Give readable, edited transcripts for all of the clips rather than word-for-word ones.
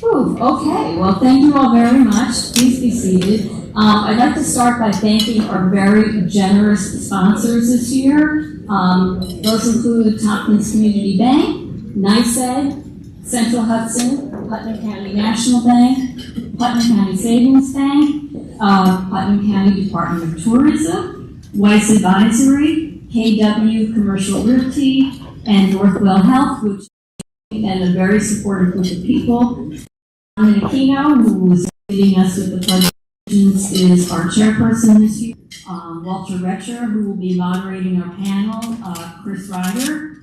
Ooh, okay, well, thank you all very much. Please be seated. I'd like to start by thanking our very generous sponsors this year. Those include Tompkins Community Bank, NYSEG, Central Hudson, Putnam County National Bank, Putnam County Savings Bank, Putnam County Department of Tourism, Weiss Advisory, KW Commercial Realty, and Northwell Health, which and a very supportive group of people. Dominic Aquino, who is leading us with the pledge, is our chairperson this year. Walter Retcher, who will be moderating our panel. Chris Ryder,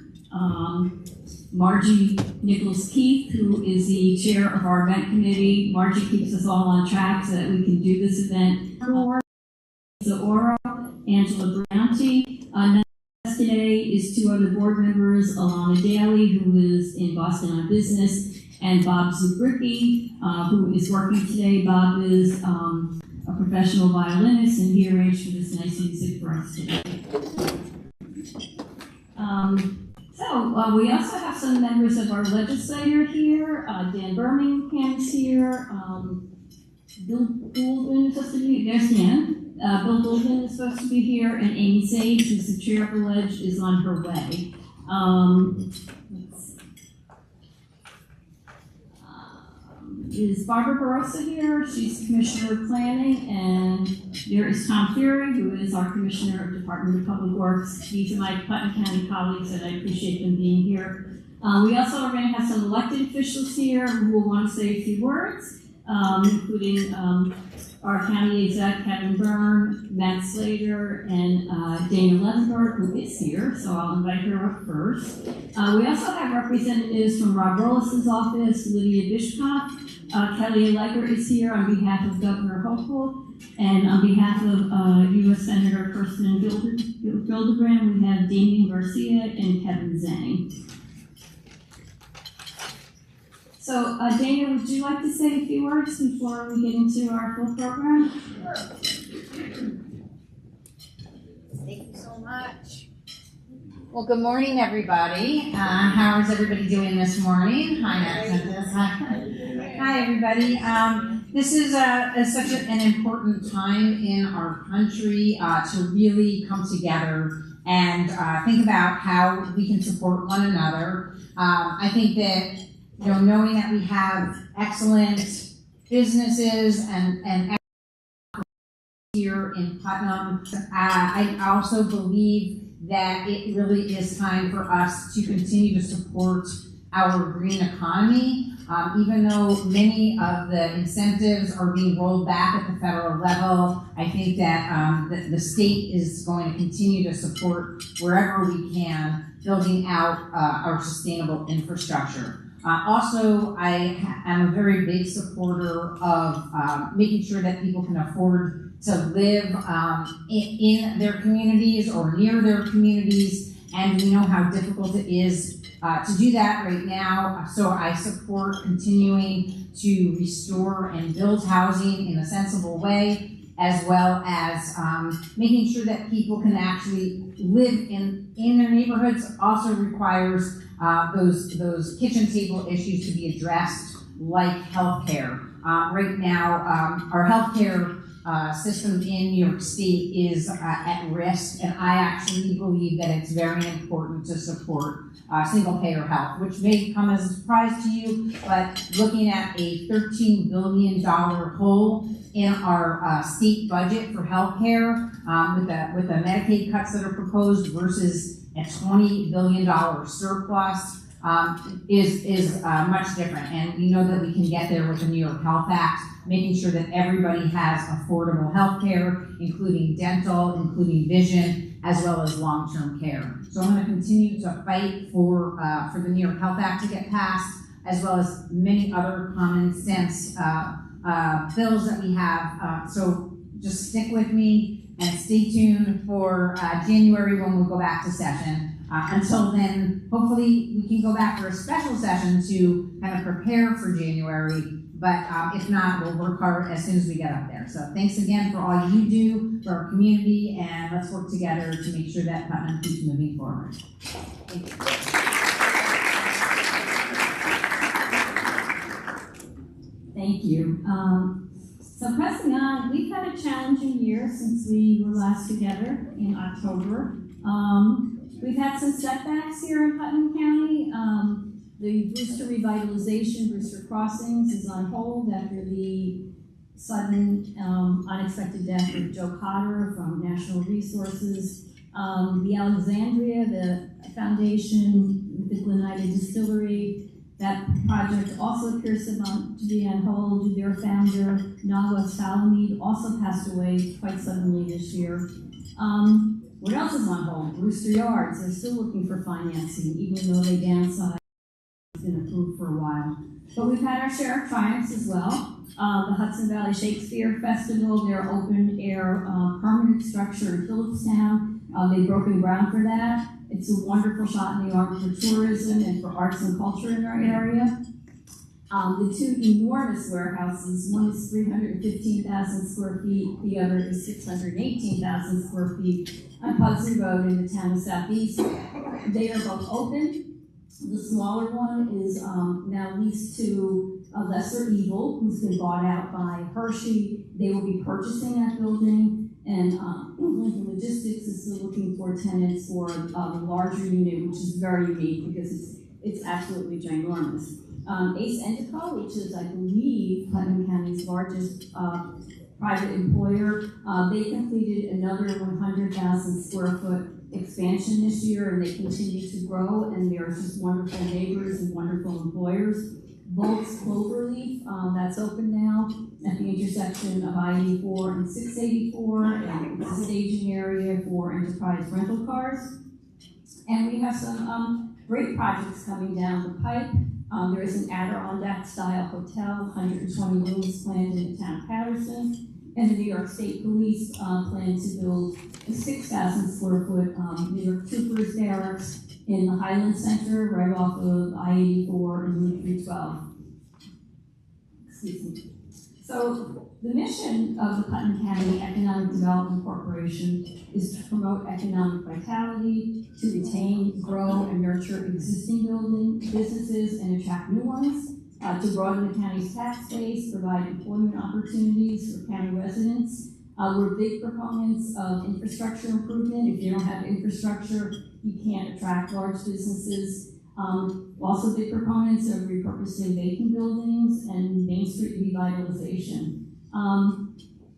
Margie Nichols-Keith, who is the chair of our event committee. Margie keeps us all on track so that we can do this event. Oro, Angela Brianti. Today is two other board members, Alana Daly, who is in Boston on business, and Bob Zubricki, who is working today. Bob is a professional violinist, and he arranged for this nice music for us today. We also have some members of our legislature here. Dan Birmingham's here. Bill Goulden is supposed to be, there's Dan. Bill Goulden is supposed to be here, and Amy Sage, who's the chair of the Ledge, is on her way. Is Barbara Barossa here? She's Commissioner of Planning, and there is Tom Fury, who is our Commissioner of Department of Public Works. These are my Putnam County colleagues, and I appreciate them being here. We also are going to have some elected officials here who will want to say a few words, including our county exec, Kevin Byrne, Matt Slater, and Dana Levenberg, who is here, so I'll invite her up first. We also have representatives from Rob Rollis' office, Lydia Bishkoff. Kelly Allegra is here on behalf of Governor Hochul, and on behalf of U.S. Senator Kirsten Gillibrand, we have Damien Garcia and Kevin Zhang. So, Dana, would you like to say a few words before we get into our full program? Sure. Thank you so much. Well, good morning, everybody. How is everybody doing this morning? Hi, Hi, everybody. This is such an important time in our country to really come together and think about how we can support one another. I think that knowing that we have excellent businesses and here in Putnam, I also believe that it really is time for us to continue to support our green economy. Even though many of the incentives are being rolled back at the federal level, I think that the state is going to continue to support wherever we can, building out our sustainable infrastructure. Also, I am a very big supporter of making sure that people can afford to live in their communities or near their communities, and we know how difficult it is to do that right now. So I support continuing to restore and build housing in a sensible way, as well as making sure that people can actually live in their neighborhoods. Also requires those kitchen table issues to be addressed, like healthcare. Right now, our healthcare system in New York State is at risk, and I actually believe that it's very important to support single-payer health, which may come as a surprise to you, but looking at a $13 billion hole in our state budget for healthcare, with the Medicaid cuts that are proposed versus a $20 billion surplus, is much different. And we know that we can get there with the New York Health Act, making sure that everybody has affordable health care, including dental, including vision, as well as long-term care. So I'm going to continue to fight for the New York Health Act to get passed, as well as many other common sense bills that we have. So just stick with me and stay tuned for January when we'll go back to session. Until then, hopefully we can go back for a special session to kind of prepare for January. But if not, we'll work hard as soon as we get up there. So thanks again for all you do for our community, and let's work together to make sure that Putnam keeps moving forward. Thank you. Thank you. So pressing on, we've had a challenging year since we were last together in October. We've had some setbacks here in Putnam County. The Brewster revitalization, Brewster Crossings, is on hold after the sudden unexpected death of Joe Cotter from National Resources. The Alexandria, the foundation, the Glenida Distillery, that project also appears to be on hold. Their founder, Nagwa Salamid, also passed away quite suddenly this year. What else is on hold? Brewster Yards, they're still looking for financing, even though they downsized. It's been approved for a while. But we've had our share of triumphs as well. The Hudson Valley Shakespeare Festival, their open air permanent structure in Phillipstown. They've broken ground for that. It's a wonderful shot in the arm for tourism and for arts and culture in our area. The two enormous warehouses, one is 315,000 square feet, the other is 618,000 square feet on Pugsley Road in the town of Southeast. They are both open. The smaller one is now leased to a Lesser Evil, who's been bought out by Hershey. They will be purchasing that building, and Lincoln Logistics is still looking for tenants for the larger unit, which is very unique because it's absolutely ginormous. Ace Endico, which is, I believe, Putnam County's largest private employer, they completed another 100,000 square foot expansion this year, and they continue to grow, and they're just wonderful neighbors and wonderful employers. Volks Cloverleaf, that's open now at the intersection of I-84 and 684, and it's a staging area for enterprise rental cars. And we have some great projects coming down the pipe. There is an Adirondack style hotel, 120 rooms planned in the town of Patterson. And the New York State Police plan to build a 6,000 square foot New York Troopers barracks in the Highland Center, right off of I-84 and Route 312. Excuse me. So the mission of the Putnam County Economic Development Corporation is to promote economic vitality, to retain, grow, and nurture existing businesses and attract new ones, to broaden the county's tax base, provide employment opportunities for county residents. We're big proponents of infrastructure improvement. If you don't have infrastructure, you can't attract large businesses. Also big proponents of repurposing vacant buildings and Main Street revitalization.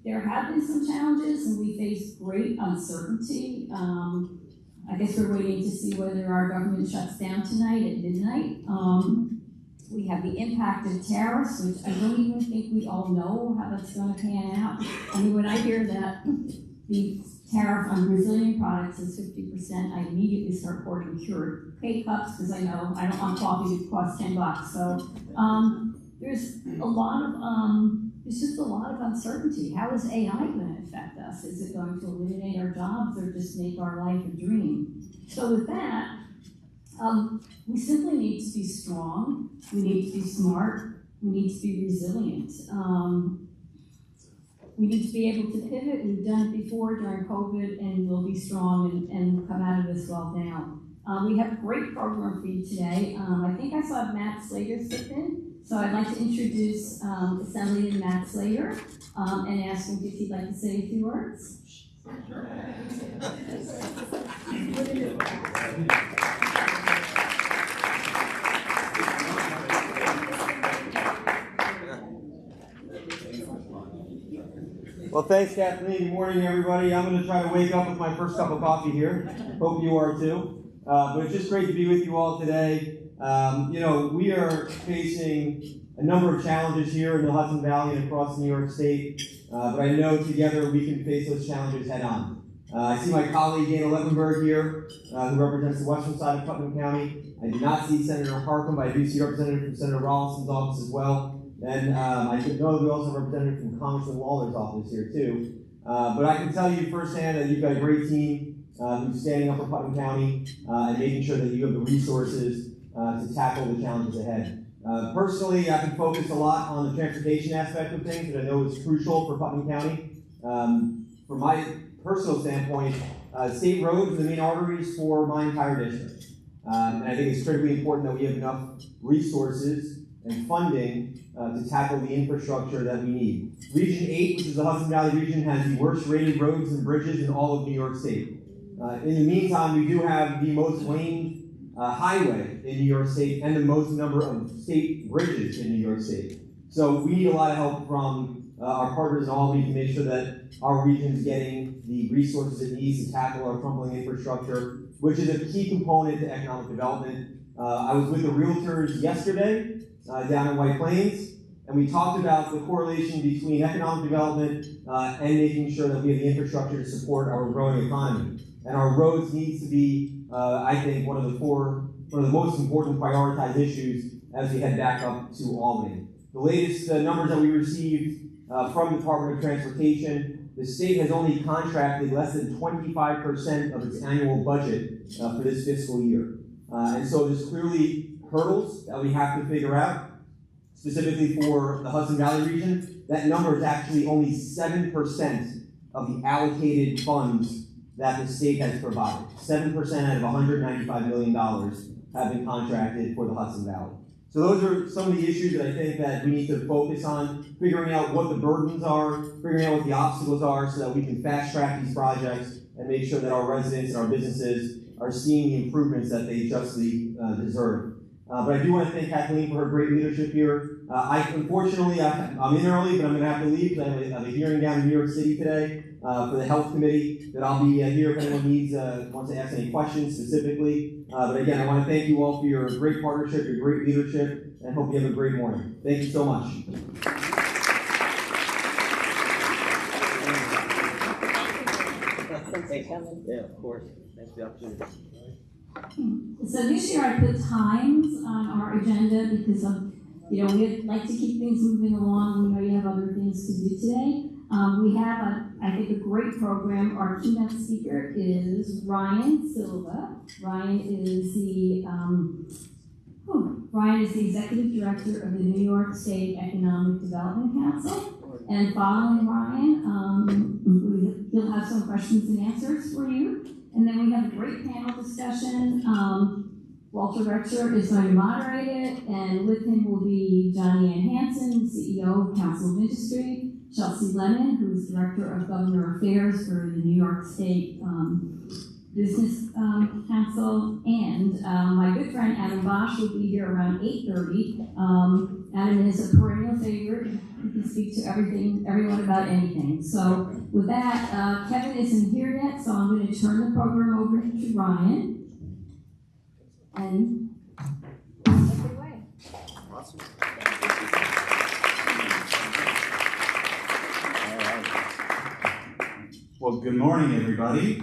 There have been some challenges, and we face great uncertainty. I guess we're waiting to see whether our government shuts down tonight at midnight. We have the impact of tariffs, which I don't even think we all know how that's going to pan out. I mean, when I hear that the tariff on Brazilian products is 50%, I immediately start hoarding cured K-cups because I know I don't want coffee to cost $10. So there's a lot of there's just a lot of uncertainty. How is AI going to affect us? Is it going to eliminate our jobs or just make our life a dream? So with that, we simply need to be strong, we need to be smart, we need to be resilient. We need to be able to pivot. We've done it before during COVID, and we'll be strong and come out of this well now. We have a great program for you today. I think I saw Matt Slater slip in, so I'd like to introduce Assemblyman Matt Slater and ask him if he'd like to say a few words. Well, thanks, Kathleen. Good morning, everybody. I'm going to try to wake up with my first cup of coffee here. Hope you are too. But it's just great to be with you all today. We are facing a number of challenges here in the Hudson Valley and across New York State. But I know together we can face those challenges head on. I see my colleague, Dana Levenberg here, who represents the western side of Putnam County. I do not see Senator Harcum, but I do see a representative from Senator Rollinson's office as well. And I know we also have a representative from Congressman Lawler's office here too. But I can tell you firsthand that you've got a great team who's standing up for Putnam County and making sure that you have the resources to tackle the challenges ahead. Personally, I've been focused a lot on the transportation aspect of things that I know is crucial for Putnam County. From my personal standpoint, state roads are the main arteries for my entire district. And I think it's critically important that we have enough resources and funding to tackle the infrastructure that we need. Region 8, which is the Hudson Valley region, has the worst rated roads and bridges in all of New York State. In the meantime, we do have the most laned highway in New York State and the most number of state bridges in New York State. So we need a lot of help from our partners in Albany to make sure that our region is getting the resources it needs to tackle our crumbling infrastructure, which is a key component to economic development. I was with the realtors yesterday down in White Plains, and we talked about the correlation between economic development and making sure that we have the infrastructure to support our growing economy. And our roads needs to be, I think, one of the most important prioritized issues as we head back up to Albany. The latest numbers that we received from the Department of Transportation, the state has only contracted less than 25% of its annual budget for this fiscal year. And so there's clearly hurdles that we have to figure out, specifically for the Hudson Valley region. That number is actually only 7% of the allocated funds that the state has provided. 7% out of $195 million have been contracted for the Hudson Valley. So those are some of the issues that I think that we need to focus on, figuring out what the burdens are, figuring out what the obstacles are so that we can fast track these projects and make sure that our residents and our businesses are seeing the improvements that they justly deserve. But I do want to thank Kathleen for her great leadership here. Unfortunately, I'm in early, but I'm going to have to leave because I have a hearing down in New York City today for the Health Committee. That I'll be here if anyone wants to ask any questions specifically. But again, I want to thank you all for your great partnership, your great leadership, and hope you have a great morning. Thank you so much. Yeah, of course. Thanks for the opportunity. So this year I put times on our agenda because we'd like to keep things moving along. We know you have other things to do today. We have, I think, a great program. Our keynote speaker is Ryan Silva. Ryan is the Executive Director of the New York State Economic Development Council. And following Ryan, he'll have some questions and answers for you. And then we have a great panel discussion. Walter Rexer is going to moderate it, and with him will be Johnny Ann Hansen, CEO of Council of Industry, Chelsea Lemon, who is Director of Governor Affairs for the New York State Business Council, and my good friend Adam Bosch will be here around 8:30. Adam is a perennial favorite. He can speak to everyone about anything. So with that, Kevin isn't here yet, so I'm going to turn the program over to Ryan. And take it away. Awesome. All right. Well, good morning, everybody.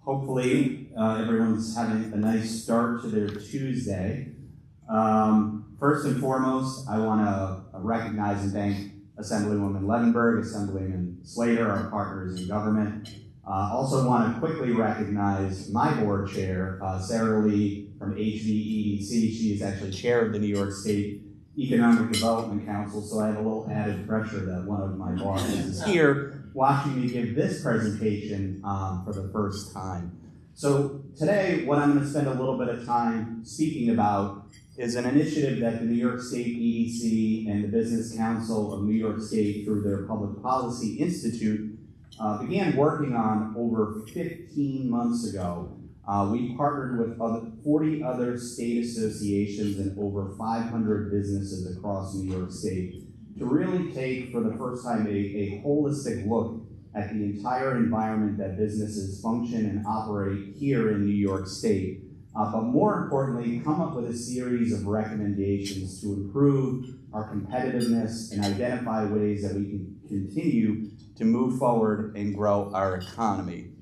Hopefully, everyone's having a nice start to their Tuesday. First and foremost, I want to recognize and thank Assemblywoman Levenberg, Assemblyman Slater, our partners in government. Also want to quickly recognize my board chair, Sarah Lee from HVEDC. She is actually chair of the New York State Economic Development Council, so I have a little added pressure that one of my bosses is here watching me give this presentation for the first time. So today, what I'm going to spend a little bit of time speaking about is an initiative that the New York State EDC and the Business Council of New York State, through their Public Policy Institute, began working on over 15 months ago. We partnered with 40 other state associations and over 500 businesses across New York State to really take, for the first time, a holistic look at the entire environment that businesses function and operate here in New York State. But more importantly, come up with a series of recommendations to improve our competitiveness and identify ways that we can continue to move forward and grow our economy.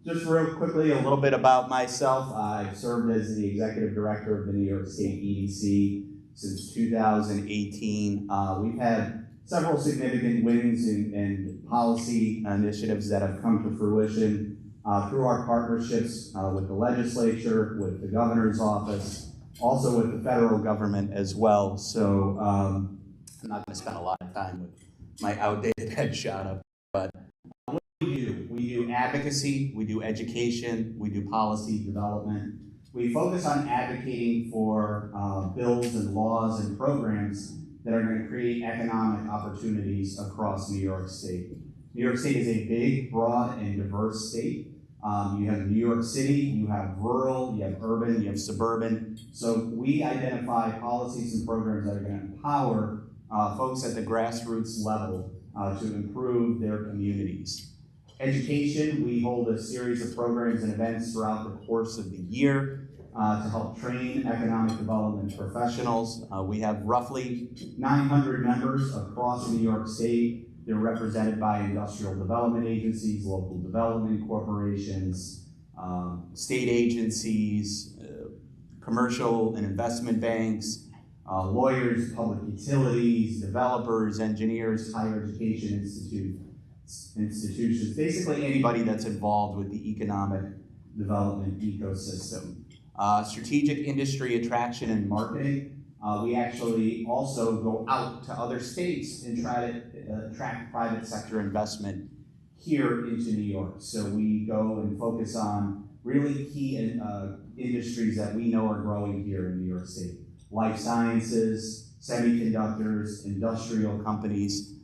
Just real quickly, a little bit about myself. I've served as the Executive Director of the New York State EDC since 2018. We've had several significant wins and policy initiatives that have come to fruition through our partnerships with the legislature, with the governor's office, also with the federal government as well. So I'm not going to spend a lot of time with my outdated headshot up, but what do? We do advocacy, we do education, we do policy development, we focus on advocating for bills and laws and programs that are going to create economic opportunities across New York State. New York State is a big, broad, and diverse state. You have New York City, you have rural, you have urban, you have suburban. So we identify policies and programs that are going to empower folks at the grassroots level to improve their communities. Education, we hold a series of programs and events throughout the course of the year to help train economic development professionals. We have roughly 900 members across New York State. They're represented by industrial development agencies, local development corporations, state agencies, commercial and investment banks, lawyers, public utilities, developers, engineers, higher education institutions, basically anybody that's involved with the economic development ecosystem. Strategic industry attraction and marketing. We actually also go out to other states and try to attract private sector investment here into New York. So we go and focus on really key industries that we know are growing here in New York State. Life sciences, semiconductors, industrial companies.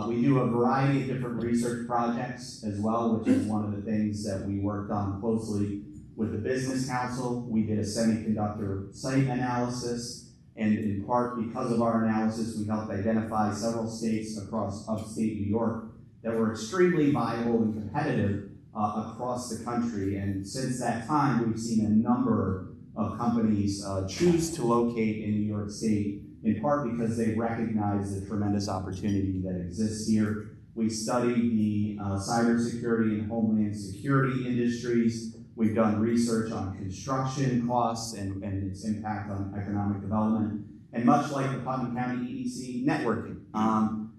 We do a variety of different research projects as well, which is one of the things that we worked on closely with the Business Council. We did a semiconductor site analysis. And in part, because of our analysis, we helped identify several states across upstate New York that were extremely viable and competitive across the country. And since that time, we've seen a number of companies choose to locate in New York State, in part because they recognize the tremendous opportunity that exists here. We studied the cybersecurity and homeland security industries. We've done research on construction costs and its impact on economic development. And much like the Putnam County EDC, networking,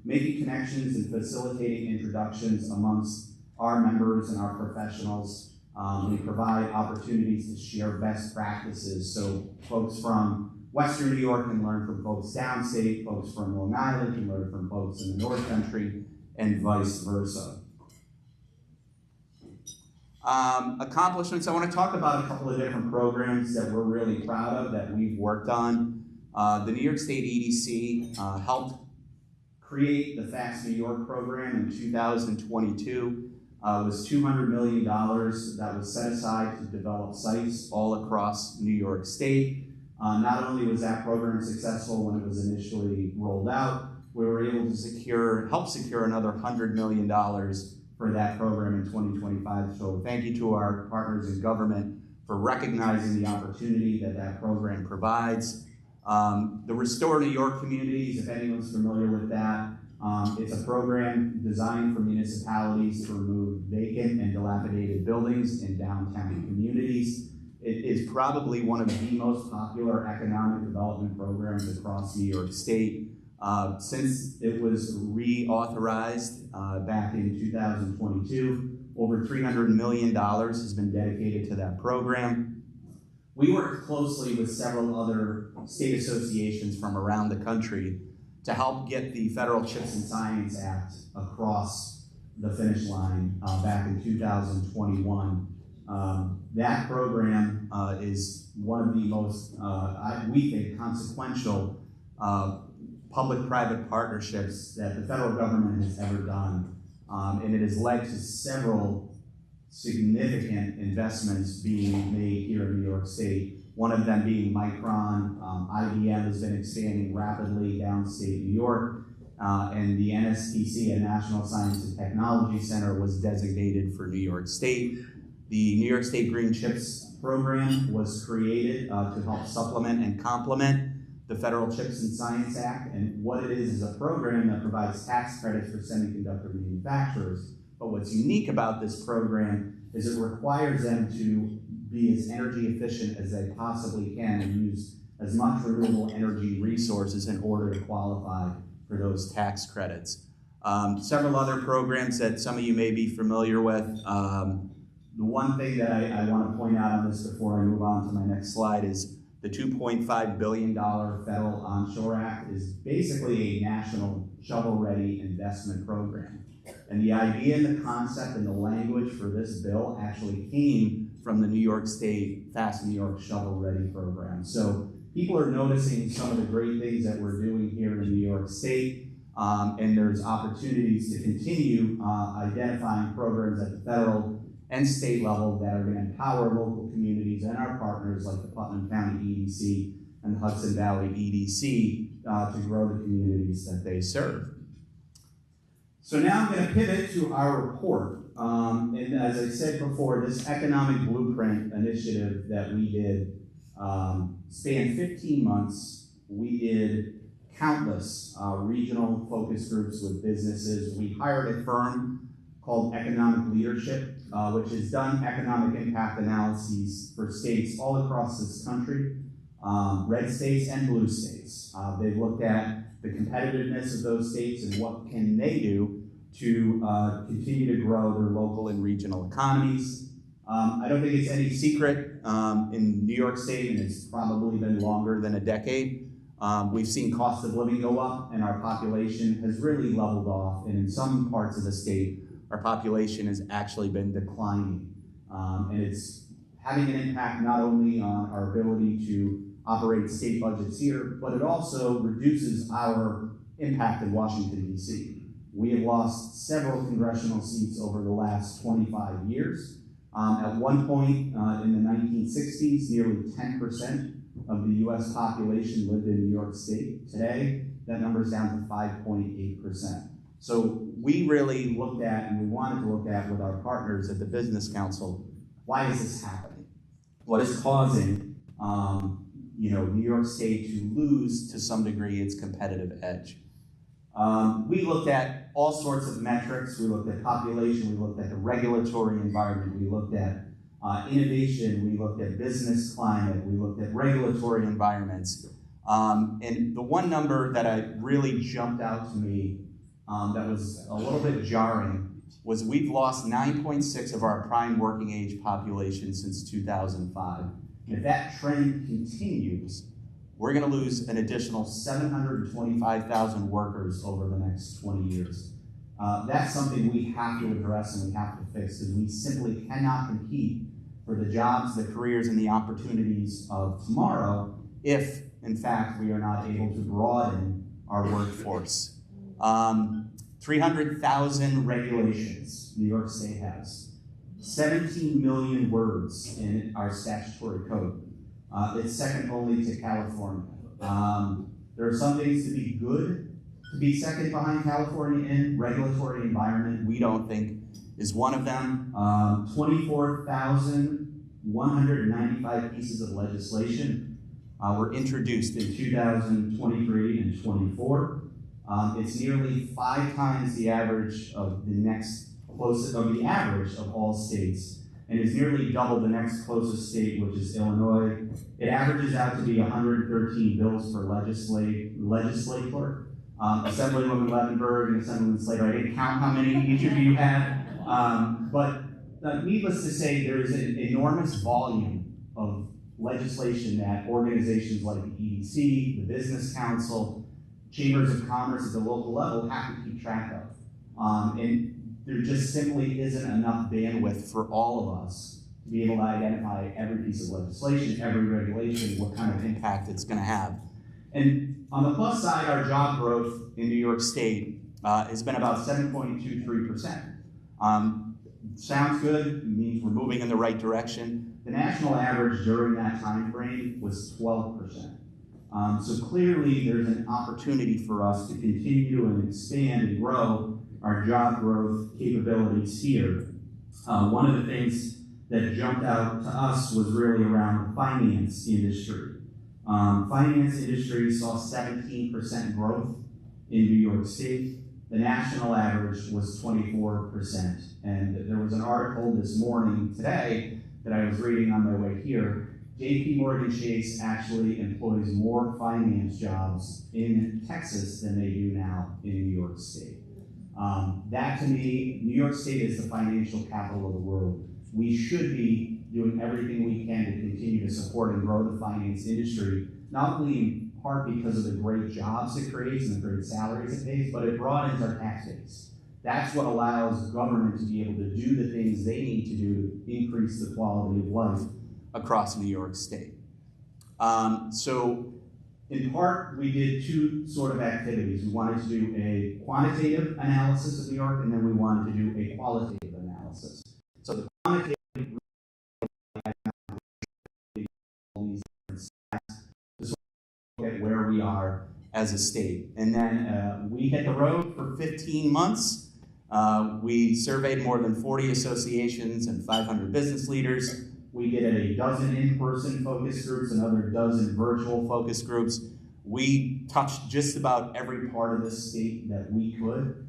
making connections and facilitating introductions amongst our members and our professionals. We provide opportunities to share best practices. So folks from Western New York can learn from folks downstate, folks from Long Island can learn from folks in the North Country, and vice versa. Accomplishments, I want to talk about a couple of different programs that we're really proud of that we've worked on. The New York State EDC helped create the Fast New York program in 2022. It was $200 million that was set aside to develop sites all across New York State. Not only was that program successful when it was initially rolled out, we were able to help secure another $100 million for that program in 2025. So thank you to our partners in government for recognizing the opportunity that that program provides. The Restore New York Communities, if anyone's familiar with that, it's a program designed for municipalities to remove vacant and dilapidated buildings in downtown communities. It is probably one of the most popular economic development programs across New York State. Since it was reauthorized back in 2022, over $300 million has been dedicated to that program. We worked closely with several other state associations from around the country to help get the Federal Chips and Science Act across the finish line back in 2021. That program is one of the most, we think, consequential public-private partnerships that the federal government has ever done. And it has led to several significant investments being made here in New York State. One of them being Micron. IBM has been expanding rapidly downstate New York. And the NSTC, a National Science and Technology Center, was designated for New York State. The New York State Green Chips program was created to help supplement and complement the Federal Chips and Science Act. And what it is a program that provides tax credits for semiconductor manufacturers. But what's unique about this program is it requires them to be as energy efficient as they possibly can and use as much renewable energy resources in order to qualify for those tax credits. Several other programs that some of you may be familiar with. The one thing that I want to point out on this before I move on to my next slide is the $2.5 billion Federal Onshore Act is basically a national shovel-ready investment program. And the idea and the concept and the language for this bill actually came from the New York State Fast New York Shovel Ready program. So people are noticing some of the great things that we're doing here in New York State, and there's opportunities to continue identifying programs at the federal and state level that are going to empower local communities and our partners like the Putnam County EDC and the Hudson Valley EDC to grow the communities that they serve. So now I'm going to pivot to our report. And as I said before, this economic blueprint initiative that we did spanned 15 months. We did countless regional focus groups with businesses. We hired a firm called Economic Leadership, which has done economic impact analyses for states all across this country, red states and blue states. They've looked at the competitiveness of those states and what can they do to continue to grow their local and regional economies. I don't think it's any secret in New York State, and it's probably been longer than a decade, we've seen cost of living go up and our population has really leveled off, and in some parts of the state, our population has actually been declining. And it's having an impact not only on our ability to operate state budgets here, but it also reduces our impact in Washington, D.C. We have lost several congressional seats over the last 25 years. At one point in the 1960s, nearly 10% of the U.S. population lived in New York State. Today, that number is down to 5.8%. So we really looked at, and we wanted to look at with our partners at the Business Council, why is this happening? What is causing New York State to lose, to some degree, its competitive edge? We looked at all sorts of metrics. We looked at population, we looked at the regulatory environment, we looked at innovation, we looked at business climate, we looked at regulatory environments. And the one number that really jumped out to me that was a little bit jarring was we've lost 9.6 of our prime working age population since 2005. If that trend continues, we're going to lose an additional 725,000 workers over the next 20 years. That's something we have to address and we have to fix, because we simply cannot compete for the jobs, the careers, and the opportunities of tomorrow if, in fact, we are not able to broaden our workforce. 300,000 regulations New York State has. 17 million words in our statutory code. It's second only to California. There are some things to be good, to be second behind California in regulatory environment. We don't think is one of them. 24,195 pieces of legislation were introduced in 2023 and 24. It's nearly 5 times the average of the average of all states, and is nearly double the next closest state, which is Illinois. It averages out to be 113 bills per legislator. Assemblywoman Levenberg and Assemblyman Slater, I didn't count how many each of you had, but needless to say, there is an enormous volume of legislation that organizations like the EDC, the Business Council, chambers of commerce at the local level have to keep track of. And there just simply isn't enough bandwidth for all of us to be able to identify every piece of legislation, every regulation, what kind of impact it's going to have. And on the plus side, our job growth in New York State has been about 7.23%. Sounds good, it means we're moving in the right direction. The national average during that time frame was 12%. So clearly there's an opportunity for us to continue and expand and grow our job growth capabilities here. One of the things that jumped out to us was really around the finance industry. Finance industry saw 17% growth in New York State. The national average was 24%. And there was an article this morning, today, that I was reading on my way here. JP Morgan Chase actually employs more finance jobs in Texas than they do now in New York State. That to me, New York State is the financial capital of the world. We should be doing everything we can to continue to support and grow the finance industry, not only in part because of the great jobs it creates and the great salaries it pays, but it broadens our tax base. That's what allows government to be able to do the things they need to do to increase the quality of life across New York State. So in part, we did two sort of activities. We wanted to do a quantitative analysis of New York, and then we wanted to do a qualitative analysis. So the quantitative at where we are as a state. And then we hit the road for 15 months. We surveyed more than 40 associations and 500 business leaders. We did a dozen in-person focus groups, another dozen virtual focus groups. We touched just about every part of the state that we could,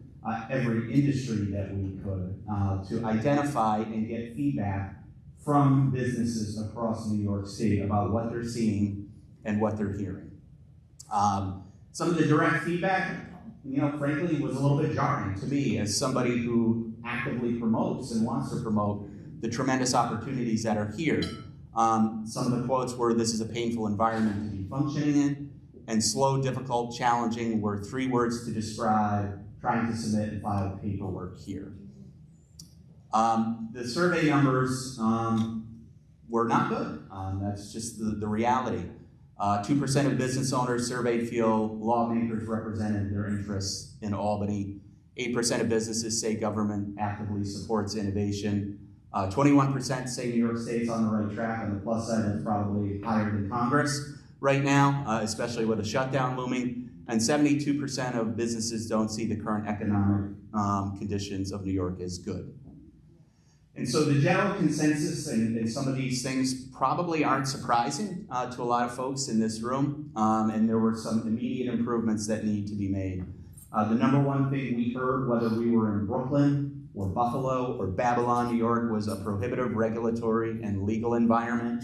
every industry that we could, to identify and get feedback from businesses across New York State about what they're seeing and what they're hearing. Some of the direct feedback, frankly, was a little bit jarring to me as somebody who actively promotes and wants to promote the tremendous opportunities that are here. Some of the quotes were, "This is a painful environment to be functioning in," and "slow, difficult, challenging" were 3 words to describe trying to submit and file paperwork here. The survey numbers were not good. That's just the reality. 2% of business owners surveyed feel lawmakers represented their interests in Albany. 8% of businesses say government actively supports innovation. 21% say New York State's on the right track. On the plus side, that's probably higher than Congress right now, especially with a shutdown looming. And 72% of businesses don't see the current economic conditions of New York as good. And so the general consensus, and some of these things probably aren't surprising to a lot of folks in this room, and there were some immediate improvements that need to be made. The number one thing we heard, whether we were in Brooklyn or Buffalo or Babylon, New York, was a prohibitive regulatory and legal environment.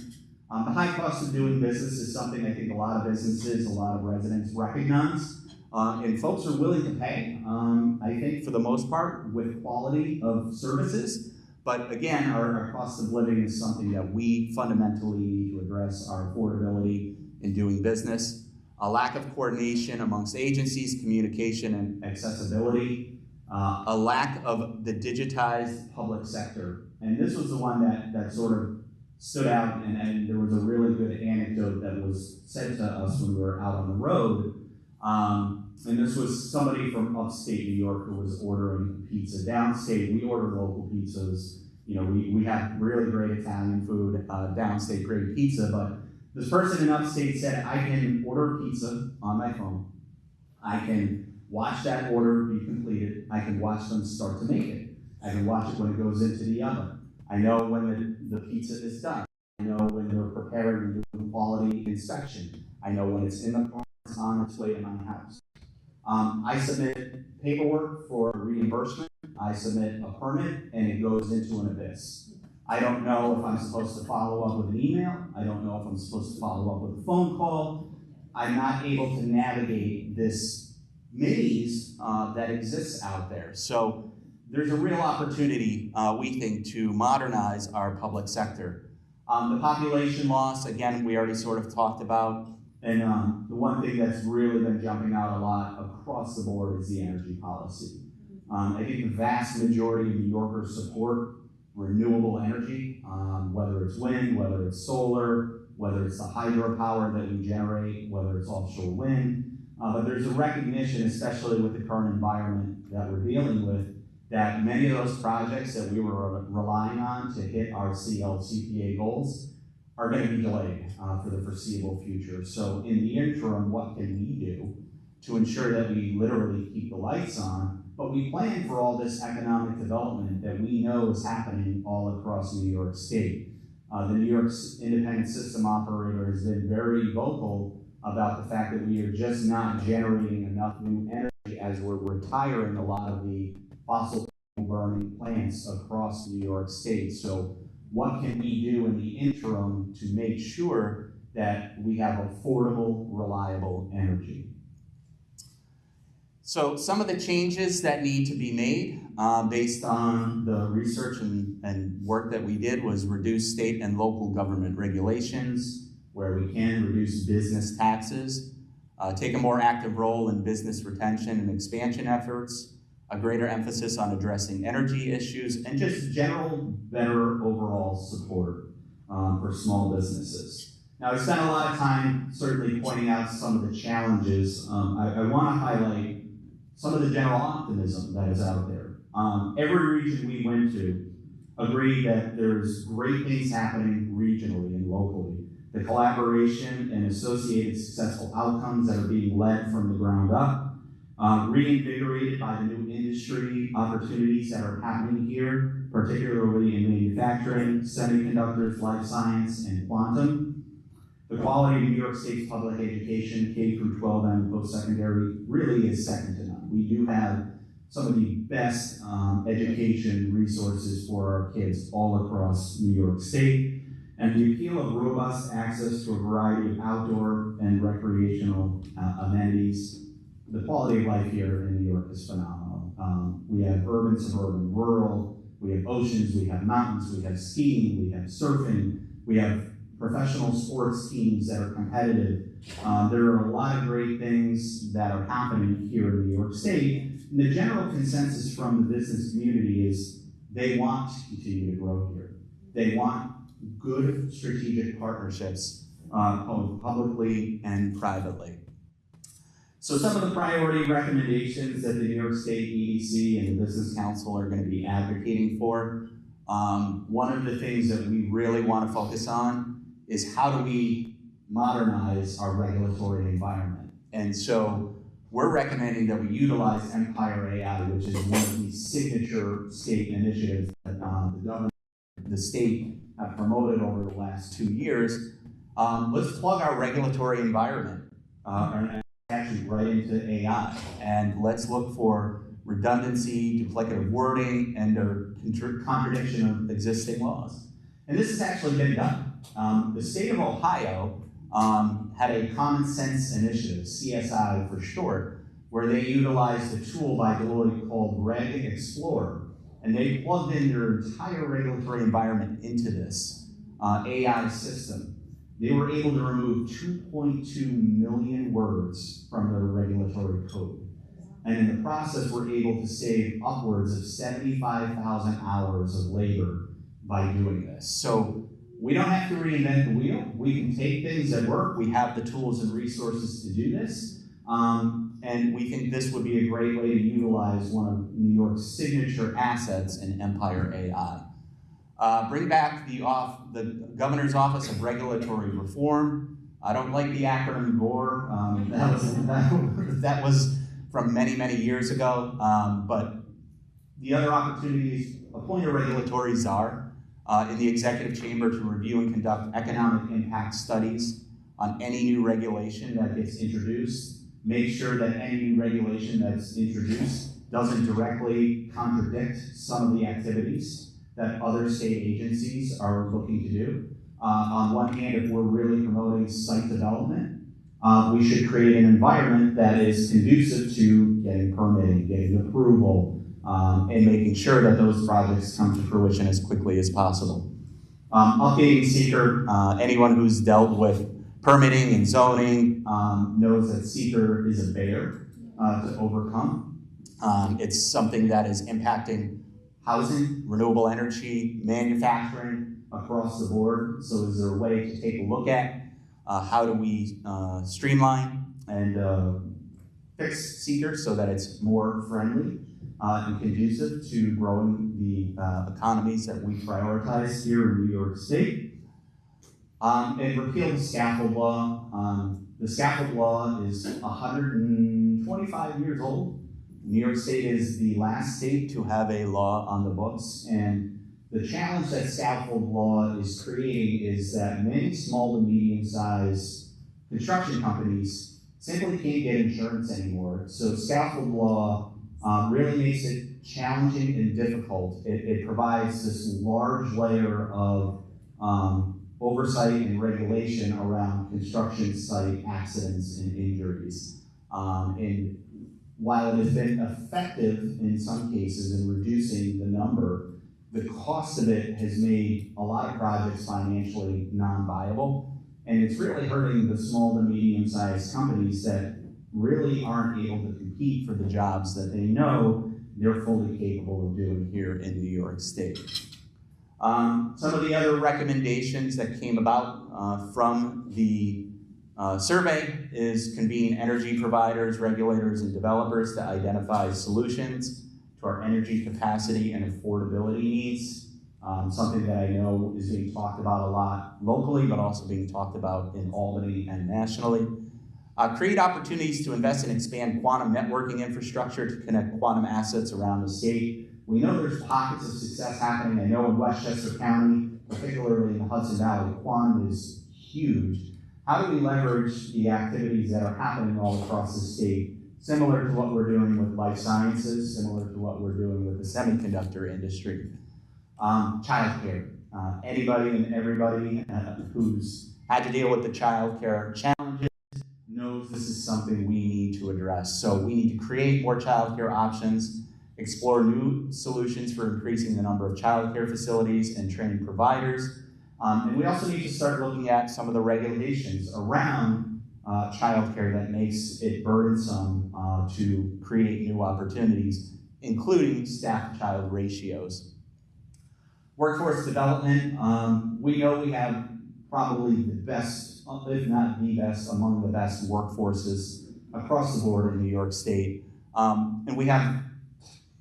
The high cost of doing business is something I think a lot of businesses, a lot of residents recognize, and folks are willing to pay, I think for the most part, with quality of services. But again, our cost of living is something that we fundamentally need to address, our affordability in doing business. A lack of coordination amongst agencies, communication and accessibility, a lack of the digitized public sector. And this was the one that sort of stood out, and there was a really good anecdote that was said to us when we were out on the road. And this was somebody from upstate New York who was ordering pizza. Downstate, we order local pizzas. We have really great Italian food, downstate great pizza, but this person in upstate said, "I can order pizza on my phone. I can watch that order be completed. I can watch them start to make it. I can watch it when it goes into the oven. I know when the pizza is done. I know when they're preparing and doing quality inspection. I know when it's in the car, it's on its way to my house. I submit paperwork for reimbursement. I submit a permit, and it goes into an abyss. I don't know if I'm supposed to follow up with an email. I don't know if I'm supposed to follow up with a phone call. I'm not able to navigate this maze that exists out there." So there's a real opportunity, we think, to modernize our public sector. The population loss, again, we already sort of talked about. And the one thing that's really been jumping out a lot across the board is the energy policy. I think the vast majority of New Yorkers support renewable energy, whether it's wind, whether it's solar, whether it's the hydropower that we generate, whether it's offshore wind. But there's a recognition, especially with the current environment that we're dealing with, that many of those projects that we were relying on to hit our CLCPA goals are going to be delayed for the foreseeable future. So in the interim, what can we do to ensure that we literally keep the lights on, but we plan for all this economic development that we know is happening all across New York State? The New York Independent System Operator has been very vocal about the fact that we are just not generating enough new energy as we're retiring a lot of the fossil burning plants across New York State. So what can we do in the interim to make sure that we have affordable, reliable energy? So some of the changes that need to be made based on the research and work that we did was reduce state and local government regulations, where we can reduce business taxes, take a more active role in business retention and expansion efforts, a greater emphasis on addressing energy issues, and just general better overall support for small businesses. Now, I spent a lot of time certainly pointing out some of the challenges. I want to highlight some of the general optimism that is out there. Every region we went to agreed that there's great things happening regionally and locally. The collaboration and associated successful outcomes that are being led from the ground up, reinvigorated by the new industry opportunities that are happening here, particularly in manufacturing, semiconductors, life science, and quantum. The quality of New York State's public education, K through 12 and post-secondary, really is second to none. We do have some of the best education resources for our kids all across New York State. And the appeal of robust access to a variety of outdoor and recreational amenities. The quality of life here in New York is phenomenal. We have urban, suburban, rural, we have oceans, we have mountains, we have skiing, we have surfing, we have professional sports teams that are competitive. There are a lot of great things that are happening here in New York State. And the general consensus from the business community is they want to continue to grow here. They want good strategic partnerships, both publicly and privately. So some of the priority recommendations that the New York State EDC and the Business Council are going to be advocating for, one of the things that we really want to focus on is how do we modernize our regulatory environment. And so we're recommending that we utilize Empire AI, which is one of the signature state initiatives that the government, the state have promoted over the last 2 years. Let's plug our regulatory environment actually right into AI, and let's look for redundancy, duplicative wording, and a contradiction of existing laws. And this has actually been done. The state of Ohio had a common sense initiative, CSI for short, where they utilized a tool by Deloitte called Reg Explorer, and they plugged in their entire regulatory environment into this AI system. They were able to remove 2.2 million words from their regulatory code. And in the process, were able to save upwards of 75,000 hours of labor by doing this. So we don't have to reinvent the wheel. We can take things that work. We have the tools and resources to do this. And we think this would be a great way to utilize one of New York's signature assets in Empire AI. Bring back the Governor's Office of Regulatory Reform. I don't like the acronym GORE. That was from many, many years ago. But the other opportunities, appoint a regulatory czar in the executive chamber to review and conduct economic impact studies on any new regulation that gets introduced. Make sure that any new regulation that's introduced doesn't directly contradict some of the activities that other state agencies are looking to do. On one hand, if we're really promoting site development, we should create an environment that is conducive to getting permitting, getting approval, and making sure that those projects come to fruition as quickly as possible. Updating seeker, anyone who's dealt with permitting and zoning knows that seeker is a bear to overcome. It's something that is impacting housing, renewable energy, manufacturing across the board. So is there a way to take a look at how do we streamline and fix seeker so that it's more friendly and conducive to growing the economies that we prioritize here in New York State. And repeal the scaffold law. The scaffold law is 125 years old. New York State is the last state to have a law on the books, and the challenge that scaffold law is creating is that many small to medium-sized construction companies simply can't get insurance anymore. So scaffold law really makes it challenging and difficult. It provides this large layer of oversight and regulation around construction site accidents and injuries. And while it has been effective in some cases in reducing the number, the cost of it has made a lot of projects financially non-viable. And it's really hurting the small to medium-sized companies that really aren't able to compete for the jobs that they know they're fully capable of doing here in New York State. Some of the other recommendations that came about from the survey is convene energy providers, regulators, and developers to identify solutions to our energy capacity and affordability needs. Something that I know is being talked about a lot locally, but also being talked about in Albany and nationally. Create opportunities to invest and expand quantum networking infrastructure to connect quantum assets around the state. We know there's pockets of success happening. I know in Westchester County, particularly in the Hudson Valley, quantum is huge. How do we leverage the activities that are happening all across the state, similar to what we're doing with life sciences, similar to what we're doing with the semiconductor industry? Childcare. Anybody and everybody who's had to deal with the childcare challenges knows this is something we need to address. So we need to create more childcare options, explore new solutions for increasing the number of childcare facilities and training providers. And we also need to start looking at some of the regulations around childcare that makes it burdensome to create new opportunities, including staff-to-child ratios. Workforce development, we know we have probably the best, if not the best, among the best workforces across the board in New York State. And we have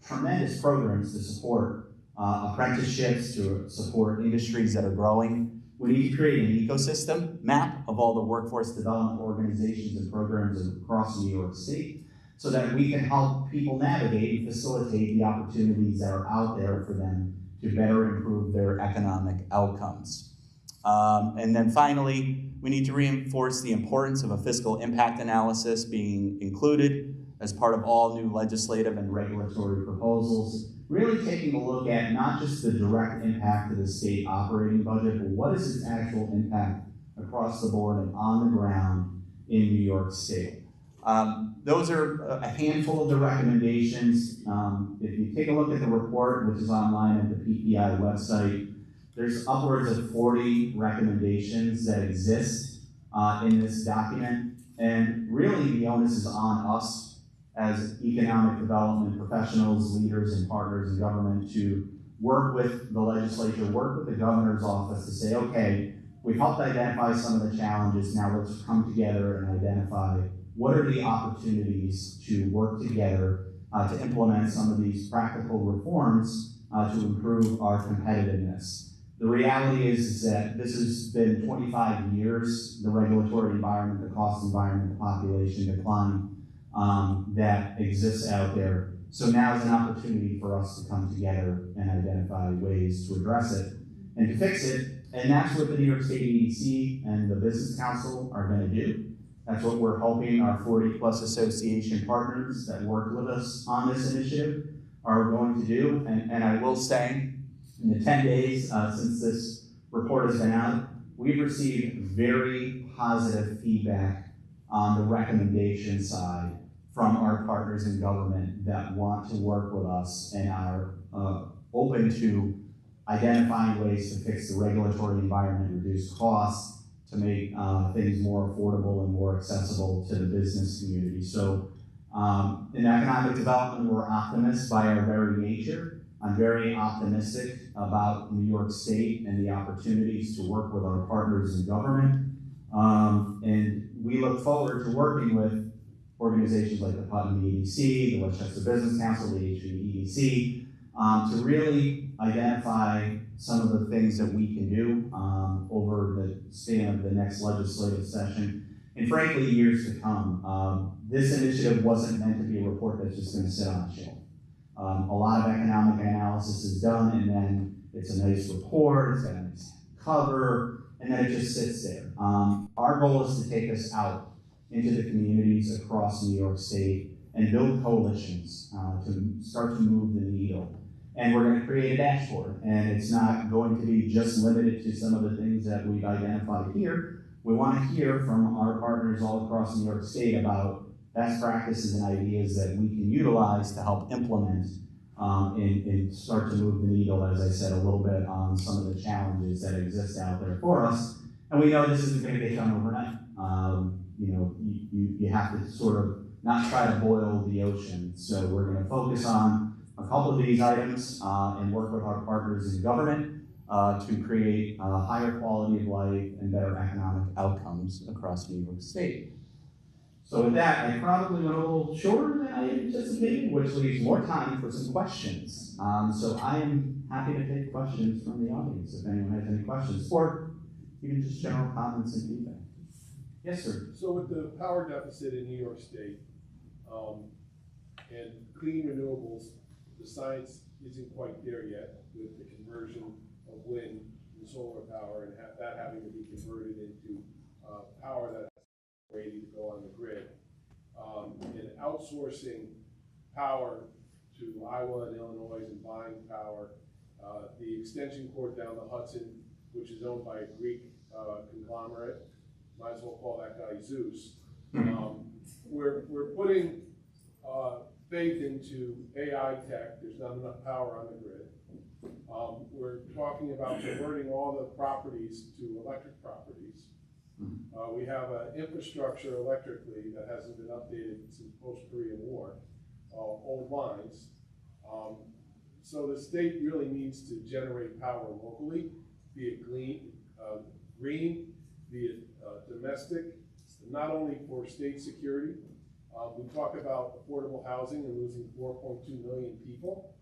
tremendous programs to support apprenticeships, to support industries that are growing. We need to create an ecosystem map of all the workforce development organizations and programs across New York State so that we can help people navigate and facilitate the opportunities that are out there for them to better improve their economic outcomes. And then finally, we need to reinforce the importance of a fiscal impact analysis being included as part of all new legislative and regulatory proposals, really taking a look at not just the direct impact of the state operating budget, but what is its actual impact across the board and on the ground in New York State. Those are a handful of the recommendations. If you take a look at the report, which is online at the PPI website, there's upwards of 40 recommendations that exist in this document. And really the onus is on us as economic development professionals, leaders, and partners in government to work with the legislature, work with the governor's office to say, okay, we've helped identify some of the challenges, now let's come together and identify what are the opportunities to work together to implement some of these practical reforms to improve our competitiveness. The reality is that this has been 25 years, the regulatory environment, the cost environment, the population decline that exists out there. So now is an opportunity for us to come together and identify ways to address it and to fix it. And that's what the New York State EDC and the Business Council are going to do. That's what we're hoping our 40-plus association partners that work with us on this initiative are going to do. And I will say, in the 10 days since this report has been out, we've received very positive feedback on the recommendation side from our partners in government that want to work with us and are open to identifying ways to fix the regulatory environment, reduce costs, to make things more affordable and more accessible to the business community. So in economic development, we're optimists by our very nature. I'm very optimistic about New York State and the opportunities to work with our partners in government. And we look forward to working with organizations like the Putnam EDC, the Westchester Business Council, the HVEDC, to really identify some of the things that we can do over the span of the next legislative session, and frankly, years to come. This initiative wasn't meant to be a report that's just going to sit on a shelf. A lot of economic analysis is done, and then it's a nice report, it's got a nice cover, and then it just sits there. Our goal is to take this out into the communities across New York State and build coalitions to start to move the needle. And we're going to create a dashboard, and it's not going to be just limited to some of the things that we've identified here. We want to hear from our partners all across New York State about best practices and ideas that we can utilize to help implement and start to move the needle, as I said, a little bit on some of the challenges that exist out there for us. And we know this isn't going to get done overnight. You have to sort of not try to boil the ocean. So we're going to focus on a couple of these items and work with our partners in government to create a higher quality of life and better economic outcomes across New York State. So with that, I probably went a little shorter than I anticipated, which leaves more time for some questions. So I am happy to take questions from the audience if anyone has any questions, or even just general comments and feedback. Yes, sir. So with the power deficit in New York State, and clean renewables, the science isn't quite there yet with the conversion of wind and solar power and that having to be converted into power that's ready to go on the grid. And outsourcing power to Iowa and Illinois and buying power, the extension cord down the Hudson, which is owned by a Greek conglomerate, might as well call that guy Zeus. We're putting faith into AI tech. There's not enough power on the grid. We're talking about converting all the properties to electric properties. We have an infrastructure electrically that hasn't been updated since post-Korean War, old lines. So the state really needs to generate power locally, be it green, be it domestic, not only for state security. We talk about affordable housing and losing 4.2 million people.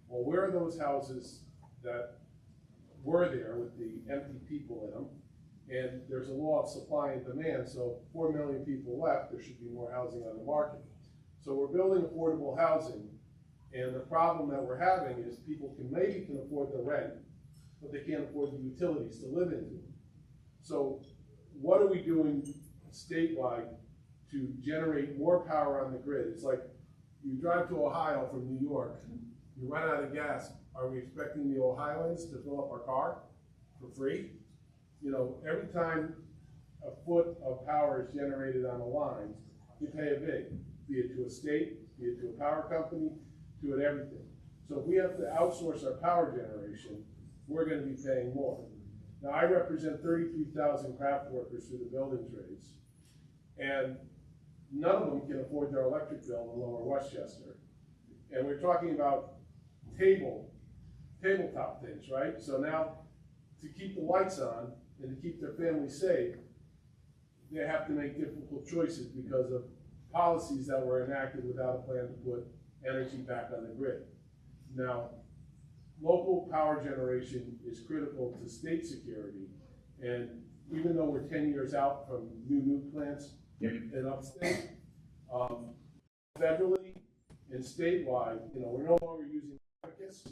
Well, where are those houses that were there with the empty people in them? And there's a law of supply and demand, so 4 million people left, there should be more housing on the market. So we're building affordable housing, and the problem that we're having is people maybe can afford the rent, but they can't afford the utilities to live into. So what are we doing statewide to generate more power on the grid? It's like you drive to Ohio from New York, you run out of gas. Are we expecting the Ohioans to fill up our car for free? You know, every time a foot of power is generated on a line, you pay a big, be it to a state, be it to a power company, to it everything. So if we have to outsource our power generation, we're going to be paying more. Now, I represent 33,000 craft workers through the building trades, and none of them can afford their electric bill in Lower Westchester. And we're talking about tabletop things, right? So now, to keep the lights on and to keep their families safe, they have to make difficult choices because of policies that were enacted without a plan to put energy back on the grid. Now, local power generation is critical to state security, and even though we're 10 years out from new nuke plants in upstate, federally and statewide, you know, we're no longer using advocates.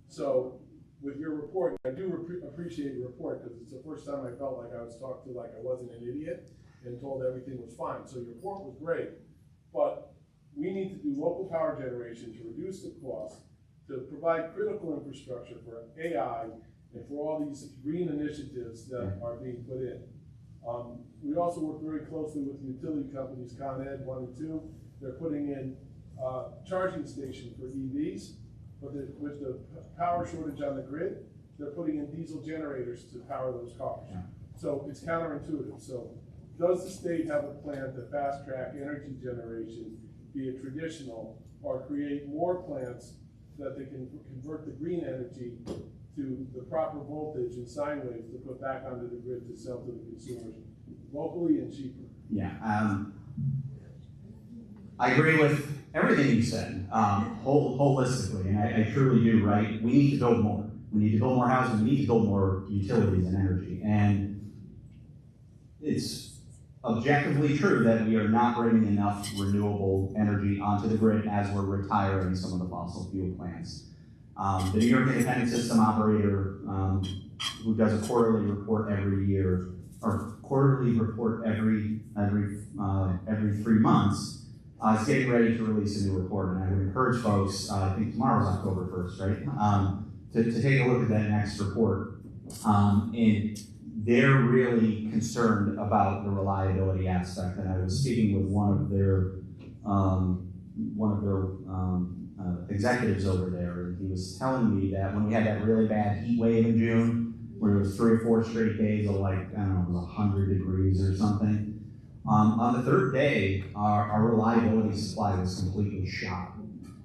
So with your report, I do appreciate your report because it's the first time I felt like I was talked to like I wasn't an idiot and told everything was fine. So your report was great, but we need to do local power generation to reduce the cost, to provide critical infrastructure for AI and for all these green initiatives that are being put in. We also work very closely with utility companies, Con Ed 1 and 2. They're putting in charging stations for EVs, but with the power shortage on the grid, they're putting in diesel generators to power those cars. So it's counterintuitive. So does the state have a plan to fast track energy generation, be it traditional, or create more plants that they can convert the green energy to the proper voltage and sine waves to put back onto the grid to sell to the consumers locally and cheaper? Yeah, I agree with everything you said, holistically, and I truly do, right? We need to build more. We need to build more housing, we need to build more utilities and energy. And it's objectively true that we are not bringing enough renewable energy onto the grid as we're retiring some of the fossil fuel plants. The New York Independent System Operator, who does a quarterly report every year, or quarterly report every 3 months, is getting ready to release a new report, and I would encourage folks, I think tomorrow's October 1st, right, to take a look at that next report. And they're really concerned about the reliability aspect, and I was speaking with one of their executives over there, and he was telling me that when we had that really bad heat wave in June, where it was 3 or 4 straight days of like, I don't know, it was 100 degrees or something, on the third day, our reliability supply was completely shot.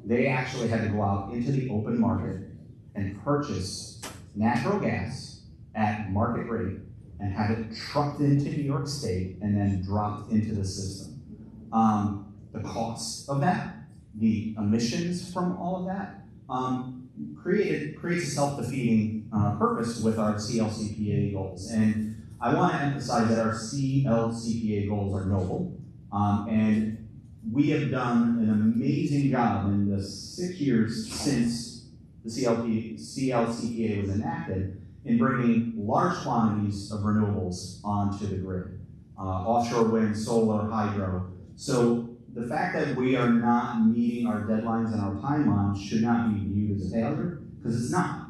they actually had to go out into the open market and purchase natural gas at market rate and have it trucked into New York State and then dropped into the system. The cost of that, the emissions from all of that, creates a self-defeating purpose with our CLCPA goals. And I want to emphasize that our CLCPA goals are noble, and we have done an amazing job in the 6 years since the CLCPA was enacted in bringing large quantities of renewables onto the grid, offshore wind, solar, hydro. So the fact that we are not meeting our deadlines and our timelines should not be viewed as a failure, because it's not.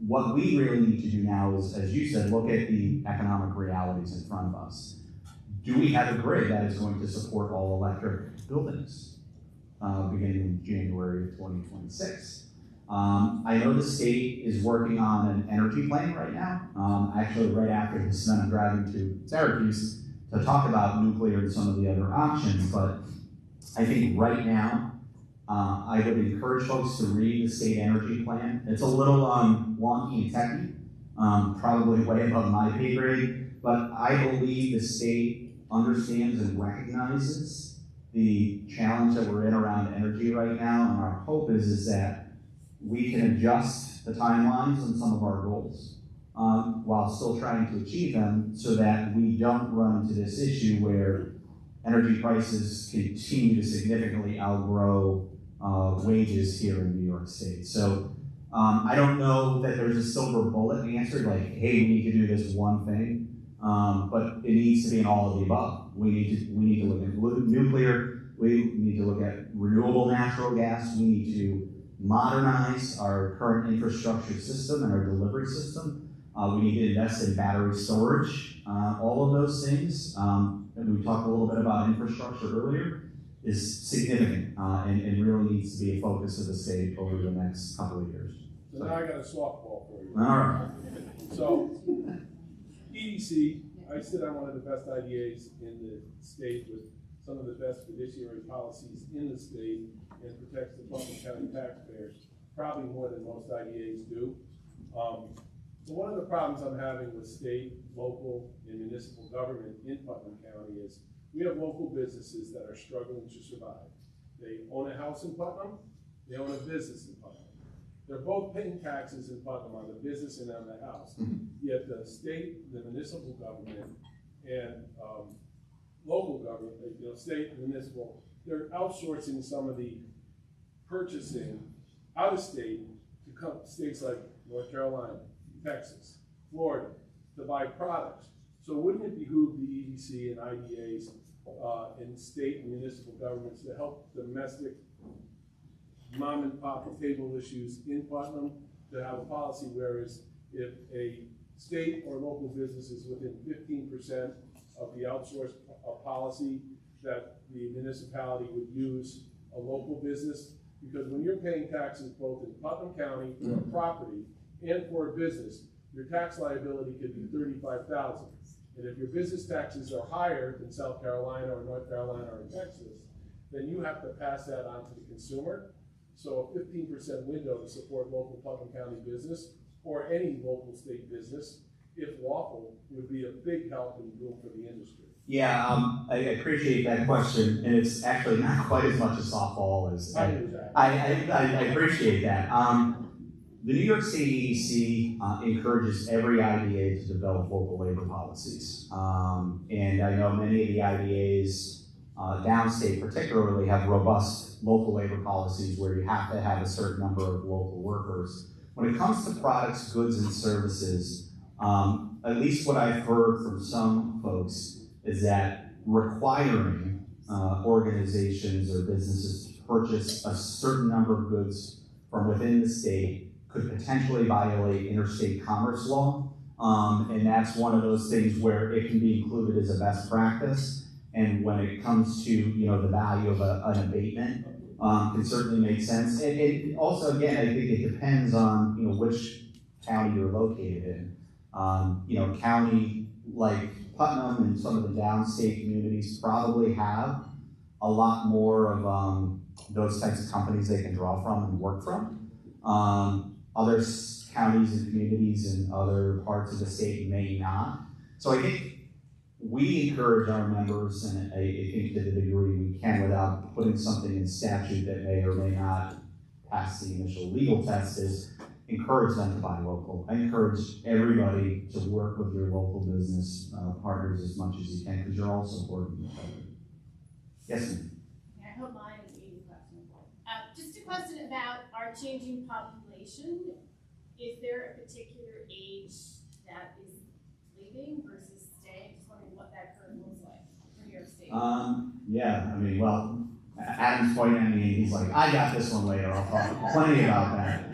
What we really need to do now is, as you said, look at the economic realities in front of us. Do we have a grid that is going to support all electric buildings beginning in January of 2026? I know the state is working on an energy plan right now. Actually, right after this, then I'm driving to Syracuse to talk about nuclear and some of the other options. But I think right now, I would encourage folks to read the state energy plan. It's a little wonky and techy, probably way above my pay grade, but I believe the state understands and recognizes the challenge that we're in around energy right now, and our hope is that we can adjust the timelines on some of our goals while still trying to achieve them, so that we don't run into this issue where energy prices continue to significantly outgrow wages here in New York State. So I don't know that there's a silver bullet answer, like, hey, we need to do this one thing, but it needs to be an all of the above. We need to look at nuclear, we need to look at renewable natural gas, we need to modernize our current infrastructure system and our delivery system. We need to invest in battery storage. All of those things, and we talked a little bit about infrastructure earlier, is significant and really needs to be a focus of the state over the next couple of years. So now I got a softball for you. All right. So, EDC, I sit on one of the best IDAs in the state with some of the best fiduciary policies in the state and protects the Putnam County taxpayers, probably more than most IDAs do. So one of the problems I'm having with state, local, and municipal government in Putnam County is we have local businesses that are struggling to survive. They own a house in Putnam, they own a business in Putnam. They're both paying taxes in Putnam on the business and on the house. Yet the state, the municipal government, and local government, state, municipal, they're outsourcing some of the purchasing out of state to states like North Carolina, Texas, Florida, to buy products. So wouldn't it behoove the EDC and IDAs and state and municipal governments to help domestic mom and pop table issues in Putnam, to have a policy whereas if a state or local business is within 15% of the outsourced policy, that the municipality would use a local business? Because when you're paying taxes both in Putnam County for a property and for a business, your tax liability could be $35,000. And if your business taxes are higher than South Carolina or North Carolina or Texas, then you have to pass that on to the consumer. So a 15% window to support local Putnam County business or any local state business, if lawful, would be a big help and boom for the industry. Yeah, I appreciate that question, and it's actually not quite as much a softball as I appreciate that. The New York State EDC encourages every IDA to develop local labor policies, and I know many of the IDAs downstate particularly have robust local labor policies where you have to have a certain number of local workers. When it comes to products, goods, and services, at least what I've heard from some folks is that requiring organizations or businesses to purchase a certain number of goods from within the state could potentially violate interstate commerce law. And that's one of those things where it can be included as a best practice. And when it comes to the value of an abatement, can certainly make sense. And also, again, I think it depends on which county you're located in. County like Putnam and some of the downstate communities probably have a lot more of those types of companies they can draw from and work from. Other counties and communities in other parts of the state may not. So I think we encourage our members, and I think to the degree we can without putting something in statute that may or may not pass the initial legal test, is encourage them to buy local. I encourage everybody to work with your local business partners as much as you can, because you're all supporting each other. Yes, ma'am. I hope mine is an easy question. Just a question about our changing population. Is there a particular age that is leaving versus staying? Just wondering what that curve looks like for New York State. Yeah, I mean, well, Adam's pointing at me and he's like, I got this one later, I'll talk plenty about that.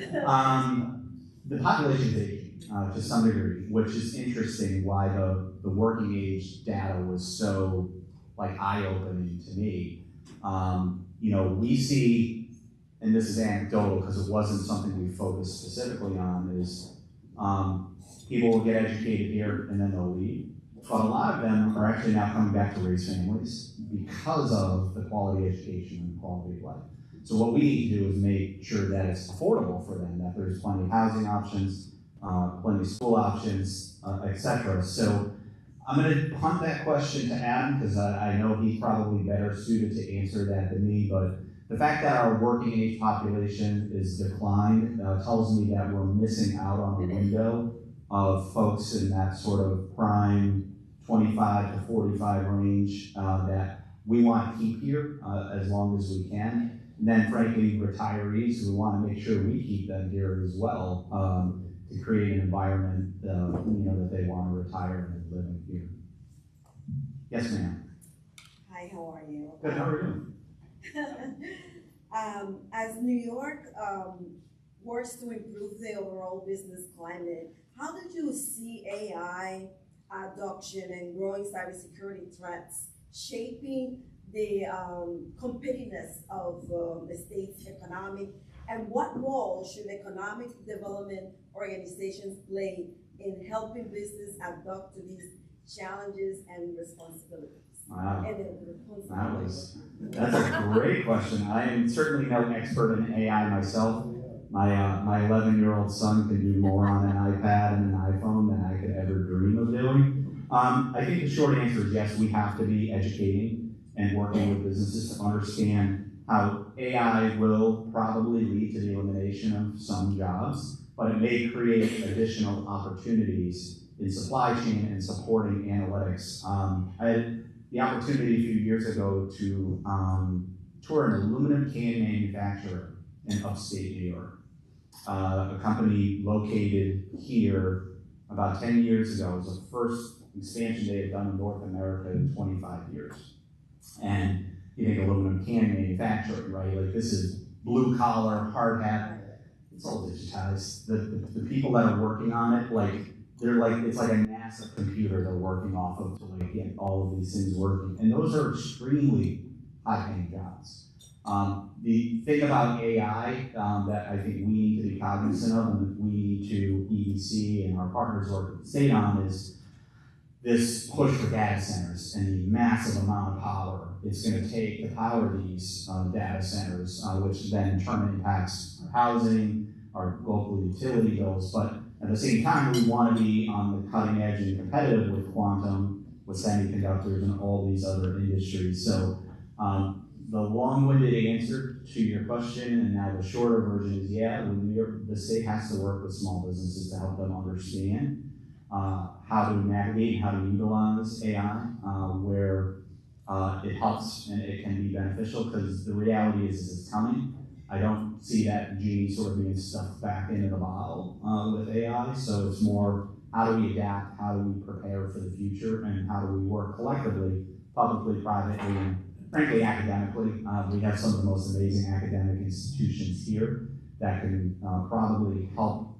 The population's aging to some degree, which is interesting why the working age data was so eye-opening to me. We see, and this is anecdotal because it wasn't something we focused specifically on, is people will get educated here and then they'll leave. But a lot of them are actually now coming back to raise families because of the quality education and quality of life. So what we need to do is make sure that it's affordable for them, that there's plenty of housing options, plenty of school options, etc. So I'm going to punt that question to Adam because I know he's probably better suited to answer that than me. But the fact that our working age population is declined tells me that we're missing out on a window of folks in that sort of prime 25 to 45 range that we want to keep here as long as we can. And then frankly, retirees, we want to make sure we keep them here as well to create an environment that they want to retire and live in here. Yes, ma'am. Hi, how are you? Good, how are you? As New York works to improve the overall business climate, how did you see AI adoption and growing cybersecurity threats shaping the competitiveness of the state's economic, and what role should economic development organizations play in helping business adapt to these challenges and responsibilities? Wow. And That's a great question. I am certainly no expert in AI myself. My 11-year-old son can do more on an iPad and an iPhone than I could ever dream of doing. I think the short answer is yes, we have to be educating and working with businesses to understand how AI will probably lead to the elimination of some jobs, but it may create additional opportunities in supply chain and supporting analytics. I had the opportunity a few years ago to tour an aluminum can manufacturer in upstate New York. A company located here about 10 years ago. It was the first expansion they had done in North America in 25 years. And you think aluminum can manufacturing, right? Like this is blue collar, hard hat. It's all digitized. The people that are working on it, it's like a NASA computer they're working off of to get all of these things working. And those are extremely high-paying jobs. The thing about AI that I think we need to be cognizant of, and we need to EDC and our partners work with the state on, is this push for data centers and the massive amount of power it's going to take to power these data centers, which then in turn impacts our housing, our local utility bills. But at the same time, we want to be on the cutting edge and competitive with quantum, with semiconductors, and all these other industries. So the long-winded answer to your question, and now the shorter version is, yeah, the state has to work with small businesses to help them understand how to navigate and how to utilize AI, where it helps and it can be beneficial, because the reality is it's coming. I don't see that genie sort of being stuffed back into the bottle with AI, so it's more how do we adapt, how do we prepare for the future, and how do we work collectively, publicly, privately, and frankly academically. We have some of the most amazing academic institutions here that can probably help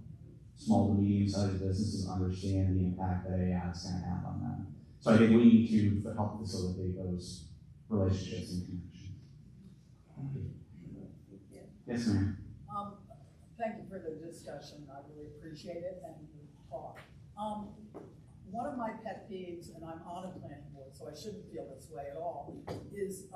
small to medium-sized businesses understand the impact that AI is going to have on them. So I think we need to help facilitate those relationships and connections. Yes, ma'am. Thank you for the discussion. I really appreciate it and the talk. One of my pet peeves, and I'm on a planning board, so I shouldn't feel this way at all, is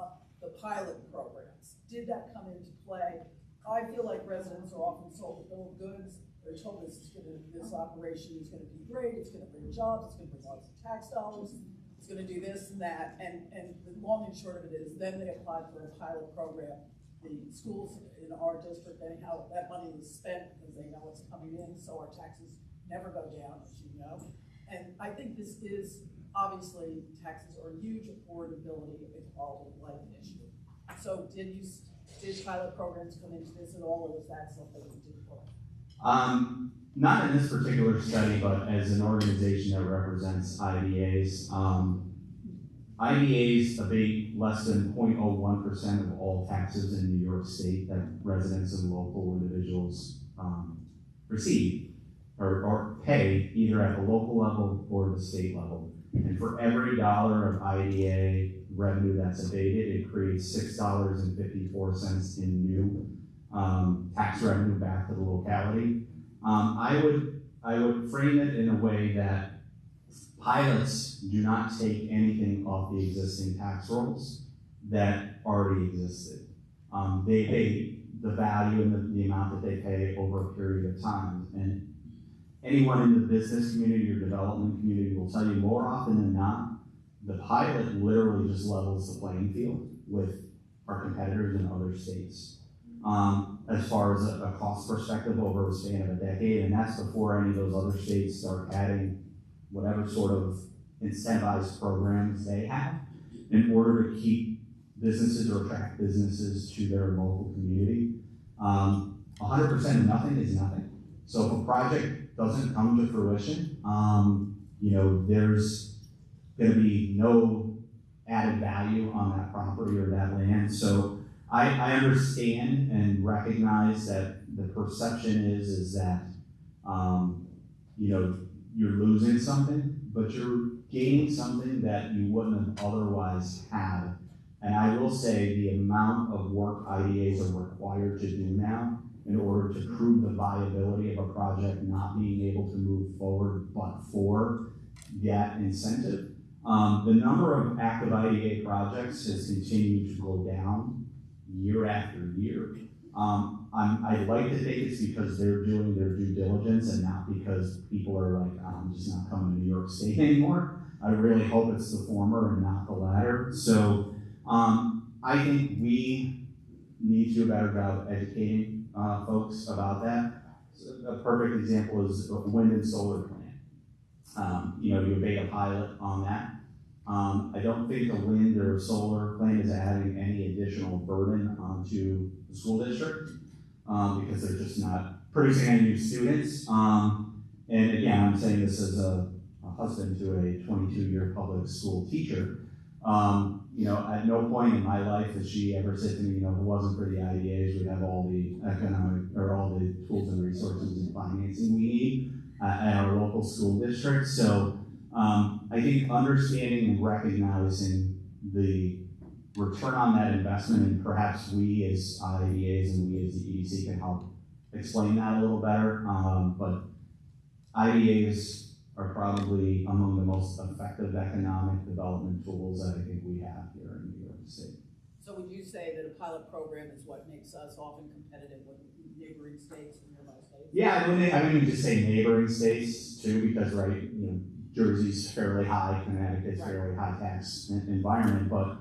the pilot programs. Did that come into play? I feel like residents are often sold a bill of goods. They're told this operation is gonna be great, it's gonna bring jobs, it's gonna bring lots of tax dollars, it's gonna do this and that, and the long and short of it is, then they applied for a pilot program. The schools in our district, anyhow, that money was spent because they know it's coming in, so our taxes never go down, as you know. And I think this is, obviously, taxes are a huge affordability and quality of life issue. So did pilot programs come into this at all, or was that something you did for? Not in this particular study, but as an organization that represents IDAs, IDAs abate less than 0.01% of all taxes in New York State that residents and local individuals receive or pay either at the local level or the state level. And for every dollar of IDA revenue that's abated, it creates $6.54 in new tax revenue back to the locality. I would frame it in a way that pilots do not take anything off the existing tax rolls that already existed. They pay the value and the amount that they pay over a period of time. And anyone in the business community or development community will tell you more often than not, the pilot literally just levels the playing field with our competitors in other states. As far as a cost perspective over a span of a decade, and that's before any of those other states start adding whatever sort of incentivized programs they have in order to keep businesses or attract businesses to their local community. 100% of nothing is nothing. So if a project doesn't come to fruition, there's going to be no added value on that property or that land. So I understand and recognize that the perception is that you're losing something, but you're gaining something that you wouldn't have otherwise had. And I will say the amount of work IDAs are required to do now in order to prove the viability of a project not being able to move forward but for that incentive. The number of active IDA projects has continued to go down year after year. I'd like to think it's because they're doing their due diligence and not because people are like, I'm just not coming to New York State anymore. I really hope it's the former and not the latter. So I think we need to do a better job of educating folks about that. A perfect example is a wind and solar plant. You abate a pilot on that. I don't think a wind or a solar plant is adding any additional burden onto the school district because they're just not producing any new students. And again, I'm saying this as a husband to a 22-year public school teacher. At no point in my life has she ever said to me, if it wasn't for the IDAs, we'd have all the economic or all the tools and resources and financing we need at our local school district. So I think understanding and recognizing the return on that investment, and perhaps we as IDAs and we as the EDC can help explain that a little better. But IDAs are probably among the most effective economic development tools that I think we have here in New York State. So would you say that a pilot program is what makes us often competitive with neighboring states and nearby states? Yeah, I mean, just say neighboring states too, because Jersey's fairly high, Connecticut's fairly high tax environment, but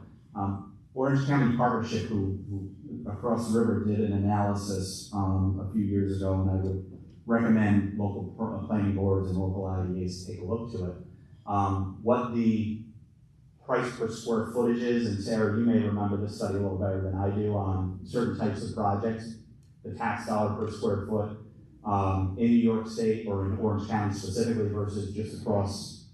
Orange County Partnership, who across the river did an analysis a few years ago, and I would recommend local planning boards and local IDAs take a look to it. What the price per square footage is, and Sarah, you may remember this study a little better than I do on certain types of projects, the tax dollar per square foot in New York State or in Orange County specifically versus just across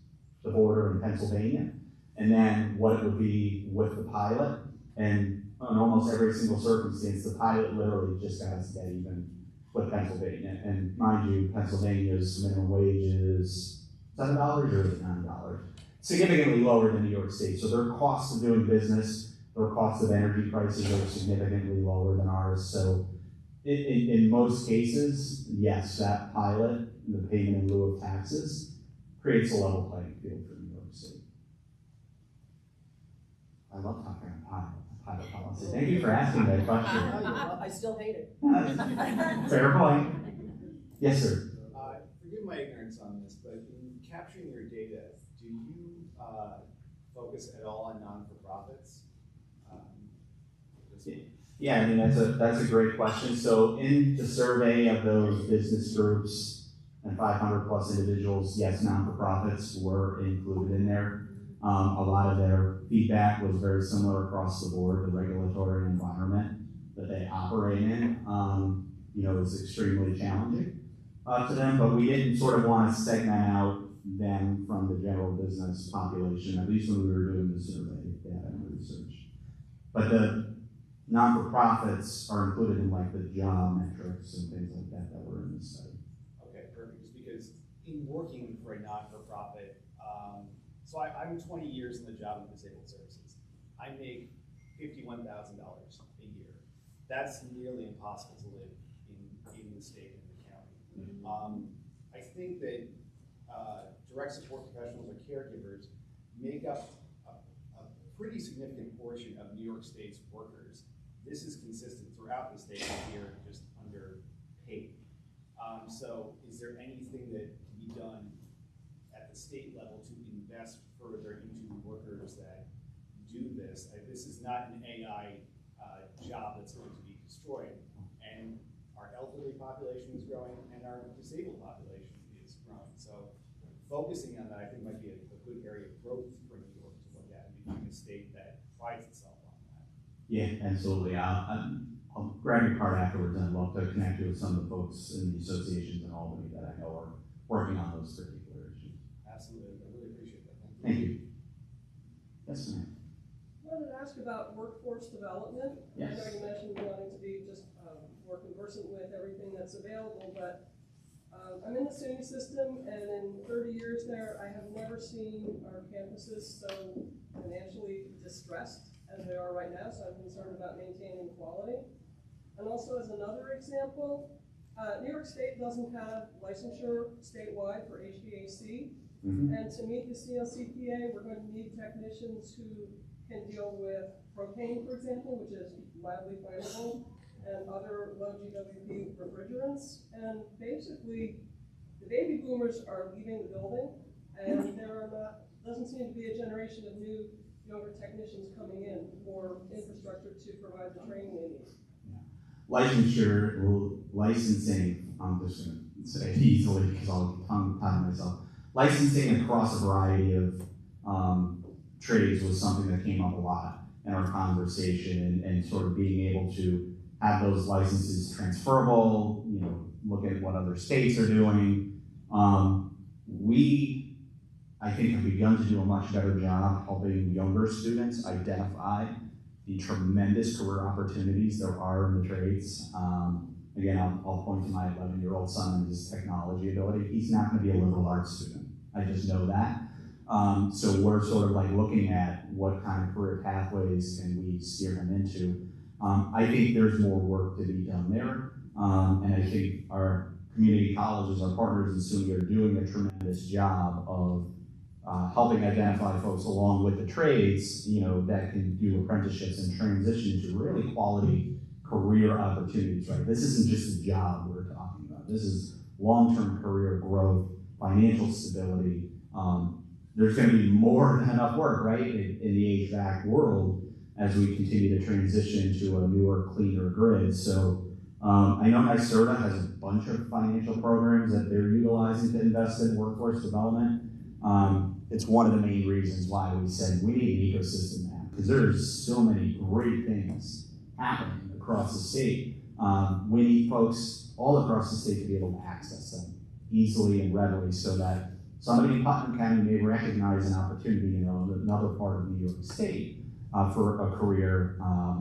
the border in Pennsylvania, and then what it would be with the pilot. And in almost every single circumstance, the pilot literally just got us dead even with Pennsylvania. And mind you, Pennsylvania's minimum wage is $7 or is it $9? Significantly lower than New York State. So their cost of doing business, their cost of energy prices are significantly lower than ours. So in most cases, yes, that pilot, the payment in lieu of taxes, creates a level playing field for New York State. I love talking about pilot. pilot policy? Thank you for asking that question. I still hate it. Fair point. Yes, sir. Forgive my ignorance on this, but in capturing your data, do you focus at all on non-for-profits? Yeah, I mean, that's a great question. So in the survey of those business groups and 500 plus individuals, yes, non-for-profits were included in there. A lot of their feedback was very similar across the board. The regulatory environment that they operate in, is extremely challenging to them, but we didn't sort of want to segment out them from the general business population, at least when we were doing the survey data and research. But the non-for-profits are included in like the job metrics and things like that that were in the study. Okay, perfect. Just because in working for a not-for-profit, so I'm 20 years in the job and disabled services. I make $51,000 a year. That's nearly impossible to live in the state and the county. I think that direct support professionals or caregivers make up a pretty significant portion of New York State's workers. This is consistent throughout the state here, just underpaid. So is there anything that can be done at the state level to invest further into workers that do this? This is not an AI job that's going to be destroyed. And our elderly population is growing and our disabled population is growing. So focusing on that, I think, might be a good area of growth for New York to look at and becoming a state that prides itself on that. Yeah, absolutely. I'll grab your card afterwards, and I'd love to connect you with some of the folks in the associations in Albany that I know are working on those particular issues. Absolutely. I really appreciate that. Thank you. Yes, ma'am. I wanted to ask about workforce development. Yes. I know you mentioned wanting to be just more conversant with everything that's available, but I'm in the SUNY system, and in 30 years there, I have never seen our campuses so financially distressed as they are right now, so I'm concerned about maintaining quality. And also, as another example, New York State doesn't have licensure statewide for HVAC, and to meet the CLCPA, we're going to need technicians who can deal with propane, for example, which is mildly flammable, and other low GWP refrigerants. And basically, the baby boomers are leaving the building, and doesn't seem to be a generation of new, younger technicians coming in for infrastructure to provide the training they need. Licensing, I'm just going to say it easily because I'll tongue myself. Licensing across a variety of trades was something that came up a lot in our conversation, and sort of being able to have those licenses transferable, look at what other states are doing. We, I think, have begun to do a much better job helping younger students identify the tremendous career opportunities there are in the trades. Again, I'll point to my 11-year-old son and his technology ability. He's not going to be a liberal arts student. I just know that. So we're sort of like looking at what kind of career pathways can we steer him into. I think there's more work to be done there. And I think our community colleges, our partners in SUNY, are doing a tremendous job of helping identify folks along with the trades, that can do apprenticeships and transition to really quality career opportunities, right? This isn't just a job we're talking about. This is long-term career growth, financial stability. There's going to be more than enough work, right, in the HVAC world as we continue to transition to a newer, cleaner grid. So I know NYSERDA has a bunch of financial programs that they're utilizing to invest in workforce development. It's one of the main reasons why we said we need an ecosystem map, because there's so many great things happening across the state. We need folks all across the state to be able to access them easily and readily, so that somebody in Putnam County may recognize an opportunity in another part of New York State for a career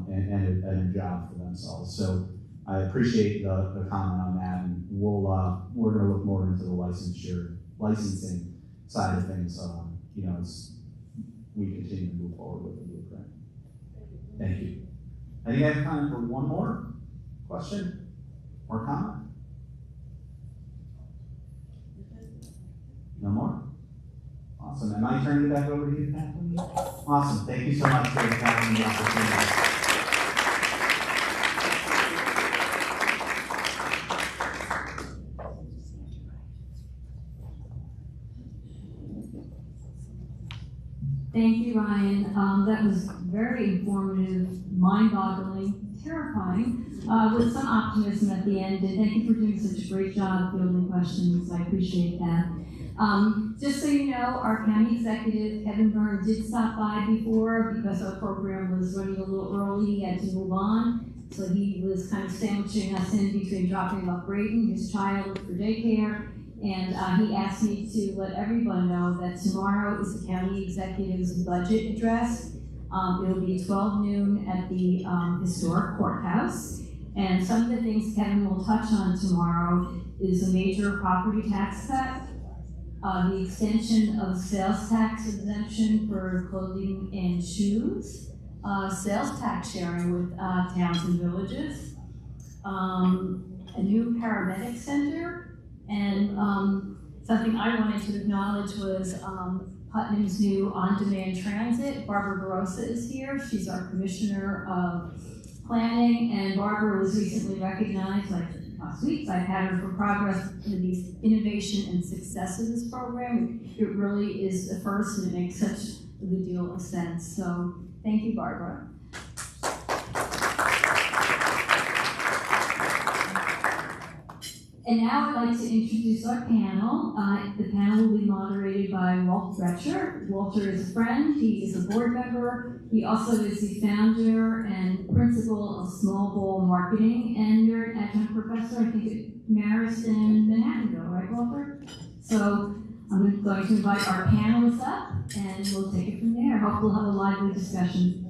and a job for themselves. So I appreciate the comment on that, and we're going to look more into the licensing side of things, as we continue to move forward with the blueprint. Thank you. I think I have time for one more question or comment. No more? Awesome. Am I turning it back over to you, Kathleen? Awesome. Thank you so much for the time and the opportunity. Thank you, Ryan. That was very informative, mind-boggling, terrifying, with some optimism at the end. And thank you for doing such a great job fielding questions. I appreciate that. Just so you know, our county executive, Kevin Byrne, did stop by before because our program was running a little early. He had to move on. So he was kind of sandwiching us in between dropping off Brayden, his child, for daycare. And he asked me to let everyone know that tomorrow is the county executive's budget address. It'll be 12 noon at the historic courthouse. And some of the things Kevin will touch on tomorrow is a major property tax cut, the extension of sales tax exemption for clothing and shoes, sales tax sharing with towns and villages, a new paramedic center, and something I wanted to acknowledge was Putnam's new on-demand transit. Barbara Barossa is here. She's our Commissioner of Planning, and Barbara was recently recognized, like last week, by Pattern for Progress for the innovation and success of this program. It really is the first, and it makes such a good deal of sense. So thank you, Barbara. And now I'd like to introduce our panel. The panel will be moderated by Walt Retcher. Walter is a friend, he is a board member. He also is the founder and principal of Small Bowl Marketing, and you're an adjunct professor, I think, at Marist in Manhattanville, right, Walter? So I'm going to invite our panelists up, and we'll take it from there. Hope we'll have a lively discussion.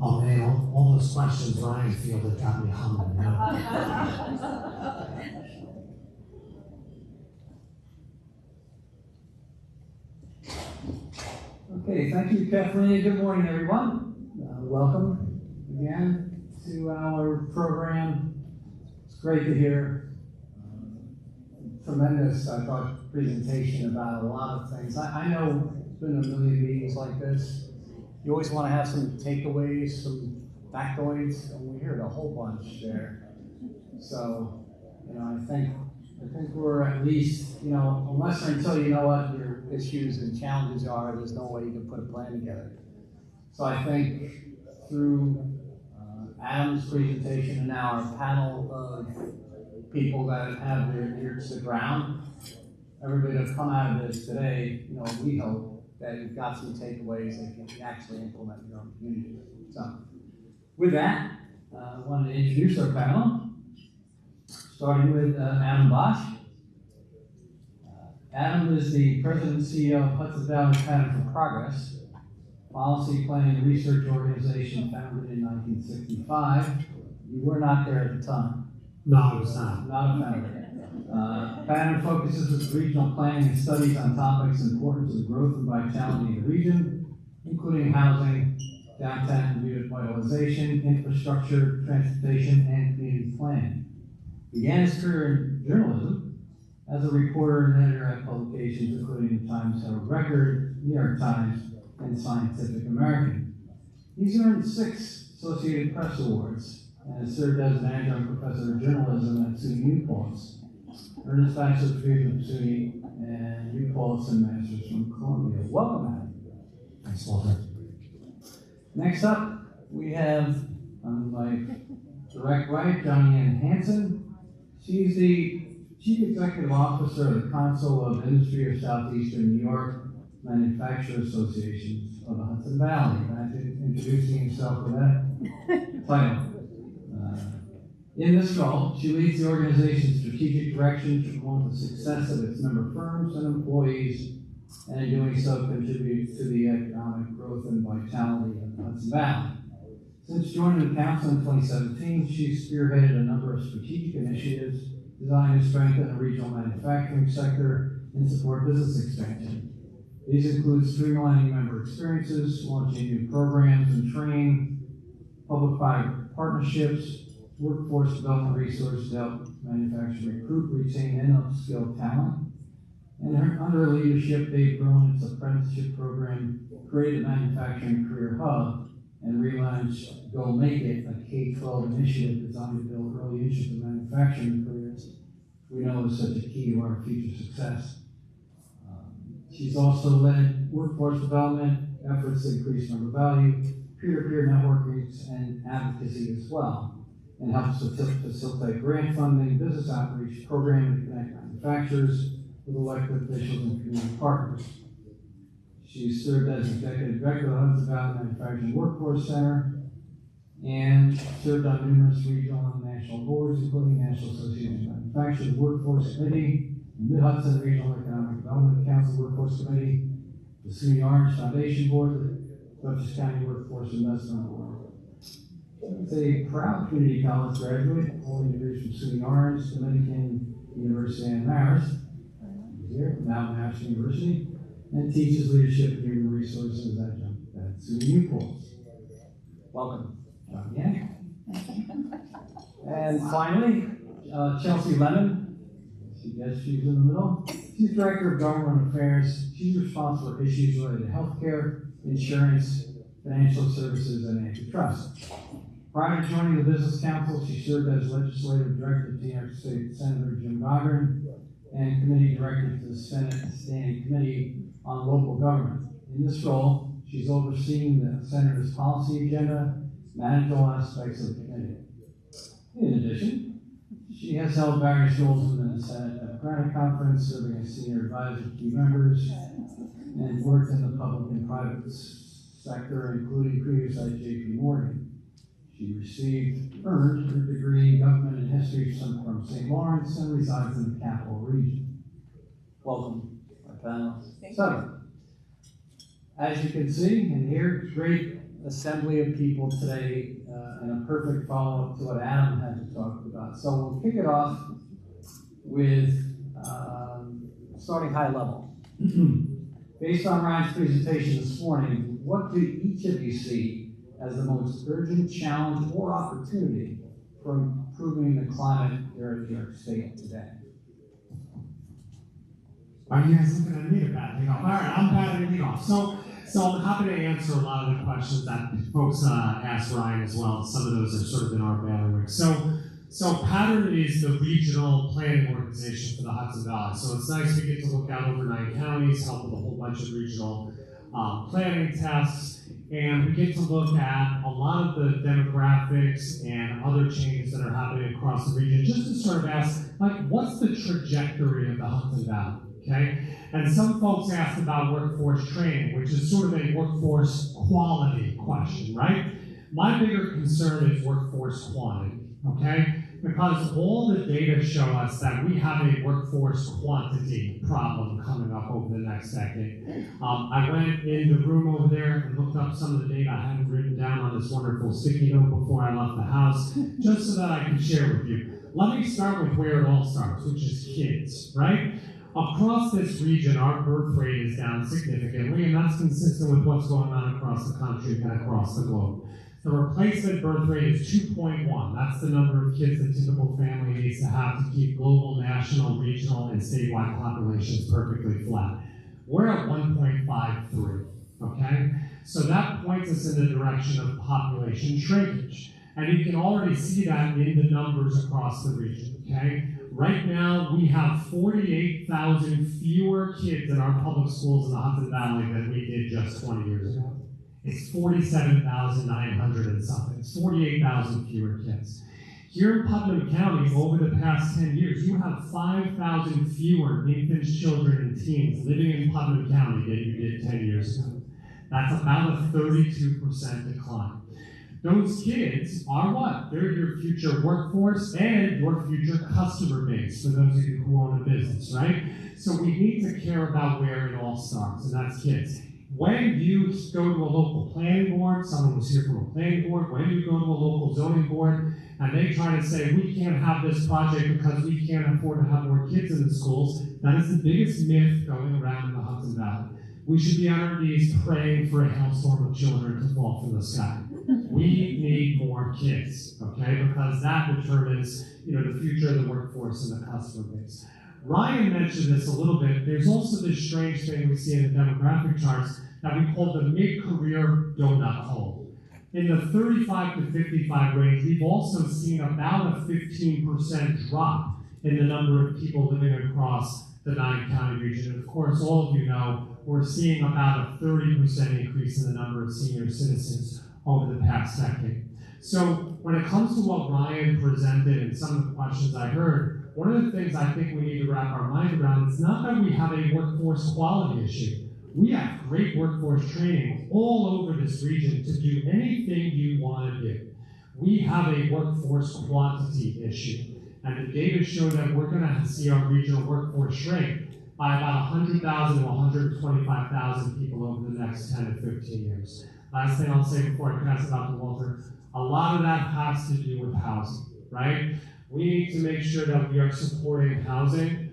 Oh man, all those questions Ryan fielded got me humming now. Okay, thank you, Kathleen. Good morning, everyone. Welcome again to our program. It's great to hear tremendous, I thought, presentation about a lot of things. I know it's been a million meetings like this. You always want to have some takeaways, some factoids, and we heard a whole bunch there. So, I think we're at least, unless or until you know what your issues and challenges are, there's no way you can put a plan together. So I think through Adam's presentation and now our panel of people that have their ears to the ground, everybody that's come out of this today, we hope that you've got some takeaways that you can actually implement in your own community. So, with that, I wanted to introduce our panel, starting with Adam Bosch. Adam is the President and CEO of Hudson Valley Pattern for Progress, policy planning and research organization founded in 1965. You were not there at the time. No, I was not. Not a founder. Pattern focuses its regional planning and studies on topics important to the growth and vitality of the region, including housing, downtown revitalization, infrastructure, transportation, and community planning. Began his career in journalism as a reporter and editor at publications including the Times Herald Record, New York Times, and Scientific American. He's earned 6 Associated Press Awards and has served as an adjunct professor of journalism at SUNY New Paltz. Earned his bachelor's degree from SUNY and New Paltz and master's from Columbia. Welcome, Adam. Thanks, Walter. Next up, we have on my direct right, Johnny Ann Hansen. She's the Chief Executive Officer of the Council of Industry of Southeastern New York Manufacturer Associations of the Hudson Valley. Imagine introducing himself with that title. In this role, she leads the organization's strategic direction to promote the success of its member firms and employees, and in doing so contribute to the economic growth and vitality of the Hudson Valley. Since joining the council in 2017, she's spearheaded a number of strategic initiatives designed to strengthen the regional manufacturing sector and support business expansion. These include streamlining member experiences, launching new programs and training, public-private partnerships, workforce development resource to help manufacturers recruit, retain, and upskill talent. And under her leadership, they've grown its apprenticeship program, created a manufacturing career hub, and relaunched Go Make It, a K-12 initiative designed to build early interest in manufacturing careers. We know is such a key to our future success. She's also led workforce development efforts to increase member value, peer-to-peer networking, and advocacy as well, and helps facilitate grant funding, business outreach, programming to connect manufacturers with elected officials and community partners. She served as executive director of the Hudson Valley Manufacturing Workforce Center and served on numerous regional and national boards, including National Association of Manufacturers Workforce Committee, the Mid-Hudson Regional Economic Development Council Workforce Committee, the SUNY Orange Foundation Board, the Dutchess County Workforce Investment Board. She's a proud community college graduate, holding degrees from SUNY Orange, Dominican University and Marist, here, Mountain Ash University, and teaches leadership and human resources adjunct at SUNY Newport. Welcome, John Yang. And finally, Chelsea Lemon. Yes, she's in the middle. She's Director of Government Affairs. She's responsible for issues related to healthcare, insurance, financial services, and antitrust. Prior to joining the Business Council, she served as Legislative Director to New York State Senator Jim Cochran and Committee Director to the Senate Standing Committee on Local Government. In this role, she's overseeing the Senator's policy agenda, managed all aspects of the committee. In addition, she has held various roles within the Senate Democratic Conference, serving as senior advisor to key members, and worked in the public and private sector, including previous at J.P. Morgan. She earned her degree in government and history from St. Lawrence and resides in the Capital Region. Welcome, my panel. So, as you can see and hear, great assembly of people today, and a perfect follow-up to what Adam had to talk about. So we'll kick it off with starting high level. Based on Ryan's presentation this morning, what do each of you see as the most urgent challenge or opportunity for improving the climate here in New York State today? Are you guys looking at me to bat lead off? All right, I'm batting lead off. So I'm happy to answer a lot of the questions that folks asked Ryan as well. Some of those are sort of in our bailiwick. So Pattern is the regional planning organization for the Hudson Valley. So it's nice we get to look out over 9 counties, help with a whole bunch of regional planning tasks, and we get to look at a lot of the demographics and other changes that are happening across the region, just to sort of ask, like, what's the trajectory of the Hudson Valley? Okay, and some folks asked about workforce training, which is sort of a workforce quality question, right? My bigger concern is workforce quantity, okay? Because all the data show us that we have a workforce quantity problem coming up over the next decade. I went in the room over there and looked up some of the data I had written down on this wonderful sticky note before I left the house, just so that I can share with you. Let me start with where it all starts, which is kids, right? Across this region, our birth rate is down significantly, and that's consistent with what's going on across the country and across the globe. The replacement birth rate is 2.1. That's the number of kids a typical family needs to have to keep global, national, regional, and statewide populations perfectly flat. We're at 1.53, okay? So that points us in the direction of population shrinkage. And you can already see that in the numbers across the region, okay? Right now, we have 48,000 fewer kids in our public schools in the Hudson Valley than we did just 20 years ago. It's 47,900 and something. It's 48,000 fewer kids. Here in Putnam County, over the past 10 years, you have 5,000 fewer infants, children, and teens living in Putnam County than you did 10 years ago. That's about a 32% decline. Those kids are what? They're your future workforce and your future customer base, for those of you who own a business, right? So we need to care about where it all starts, and that's kids. When you go to a local planning board, someone was here from a planning board, when you go to a local zoning board, and they try to say, we can't have this project because we can't afford to have more kids in the schools, that is the biggest myth going around in the Hudson Valley. We should be on our knees praying for a hailstorm of children to fall from the sky. We need more kids, okay? Because that determines, the future of the workforce and the customer base. Ryan mentioned this a little bit. There's also this strange thing we see in the demographic charts that we call the mid-career donut hole. In the 35 to 55 range, we've also seen about a 15% drop in the number of people living across the 9-county region. And of course, all of you know, we're seeing about a 30% increase in the number of senior citizens over the past decade. So when it comes to what Ryan presented and some of the questions I heard, one of the things I think we need to wrap our mind around is not that we have a workforce quality issue. We have great workforce training all over this region to do anything you want to do. We have a workforce quantity issue. And the data show that we're going to see our regional workforce shrink by about 100,000 to 125,000 people over the next 10 to 15 years. Last thing I'll say before I pass it out to Walter, a lot of that has to do with housing, right? We need to make sure that we are supporting housing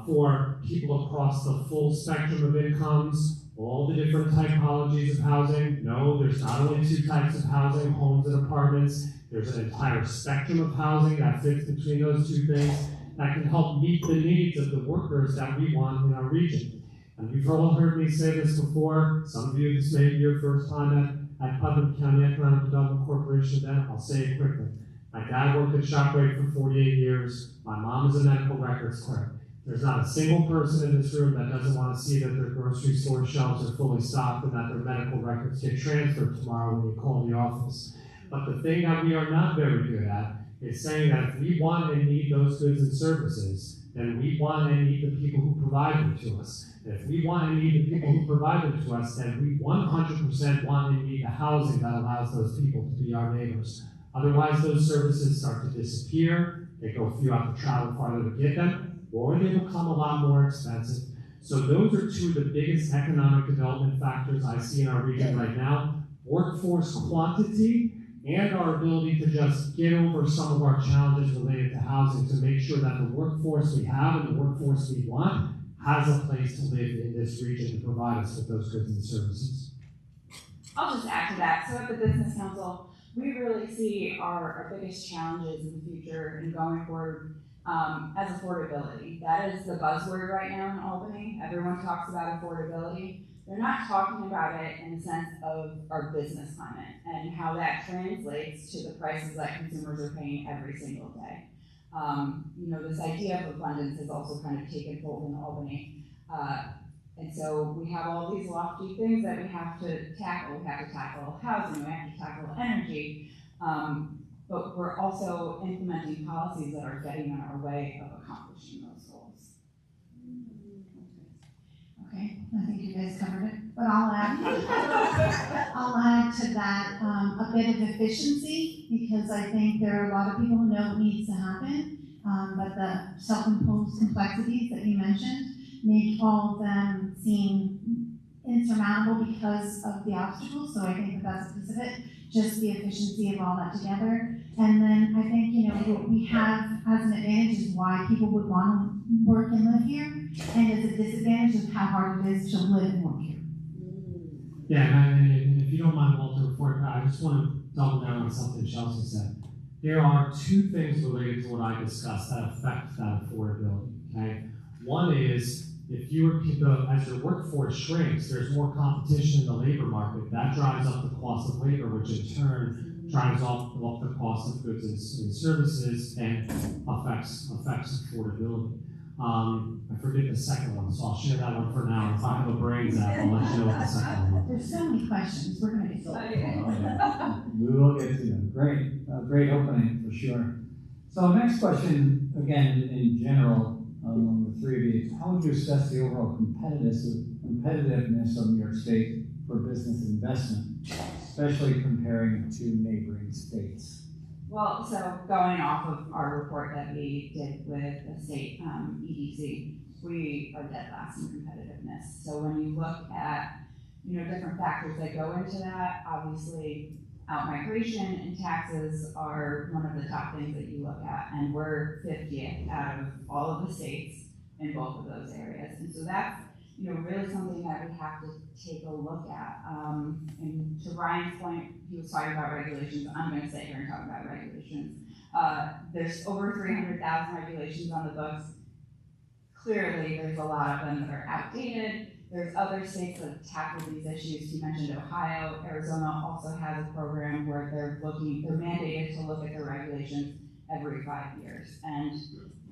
for people across the full spectrum of incomes, all the different typologies of housing. No, there's not only two types of housing, homes and apartments. There's an entire spectrum of housing that fits between those two things that can help meet the needs of the workers that we want in our region. And you've all heard me say this before. Some of you, this may be your first time at Putnam County Economic Development Corporation event. I'll say it quickly. My dad worked at ShopRite for 48 years. My mom is a medical records clerk. There's not a single person in this room that doesn't want to see that their grocery store shelves are fully stocked and that their medical records get transferred tomorrow when you call the office. But the thing that we are not very good at is saying that if we want and need those goods and services, then we want and need the people who provide them to us. And if we want and need the people who provide them to us, then we 100% want and need the housing that allows those people to be our neighbors. Otherwise, those services start to disappear. They go few have to travel farther to get them, or they become a lot more expensive. So those are two of the biggest economic development factors I see in our region right now: workforce quantity and our ability to just get over some of our challenges related to housing to make sure that the workforce we have and the workforce we want has a place to live in this region to provide us with those goods and services. I'll just add to that. So at the Business Council, we really see our biggest challenges in the future and going forward as affordability. That is the buzzword right now in Albany. Everyone talks about affordability. They're not talking about it in the sense of our business climate and how that translates to the prices that consumers are paying every single day. This idea of abundance has also kind of taken hold in Albany. And so we have all these lofty things that we have to tackle. We have to tackle housing, we have to tackle energy, but we're also implementing policies that are getting in our way of accomplishing those goals. Okay, I think you guys covered it, but I'll add to that a bit of efficiency, because I think there are a lot of people who know what needs to happen, but the self-imposed complexities that you mentioned make all of them seem insurmountable because of the obstacles. So I think that's a piece of it, just the efficiency of all that together. And then I think, what we have as an advantage is why people would want to work and live here, and as a disadvantage is how hard it is to live and work here. Yeah, and if you don't mind, Walter, before I just want to double down on something Chelsea said. There are two things related to what I discussed that affect that affordability, okay? One is, if as your workforce shrinks, there's more competition in the labor market. That drives up the cost of labor, which in turn drives up the cost of goods and services and affects affordability. I forget the second one, so I'll share that one for now. If I have a brain zap, I'll let you know what the second one is. There's so many questions. We're going to get to We will get to them. Great opening for sure. So next question, again, in general, the three of you, how would you assess the overall competitiveness of New York State for business investment, especially comparing to neighboring states? Well, so going off of our report that we did with the state EDC, we are dead last in competitiveness. So when you look at, different factors that go into that, obviously out-migration and taxes are one of the top things that you look at, and we're 50th out of all of the states in both of those areas. And so that's really something that we have to take a look at. And to Ryan's point, he was talking about regulations. I'm going to sit here and talk about regulations. There's over 300,000 regulations on the books. Clearly, there's a lot of them that are outdated. There's other states that have tackled these issues. You mentioned Ohio. Arizona also has a program where they're mandated to look at their regulations every 5 years. And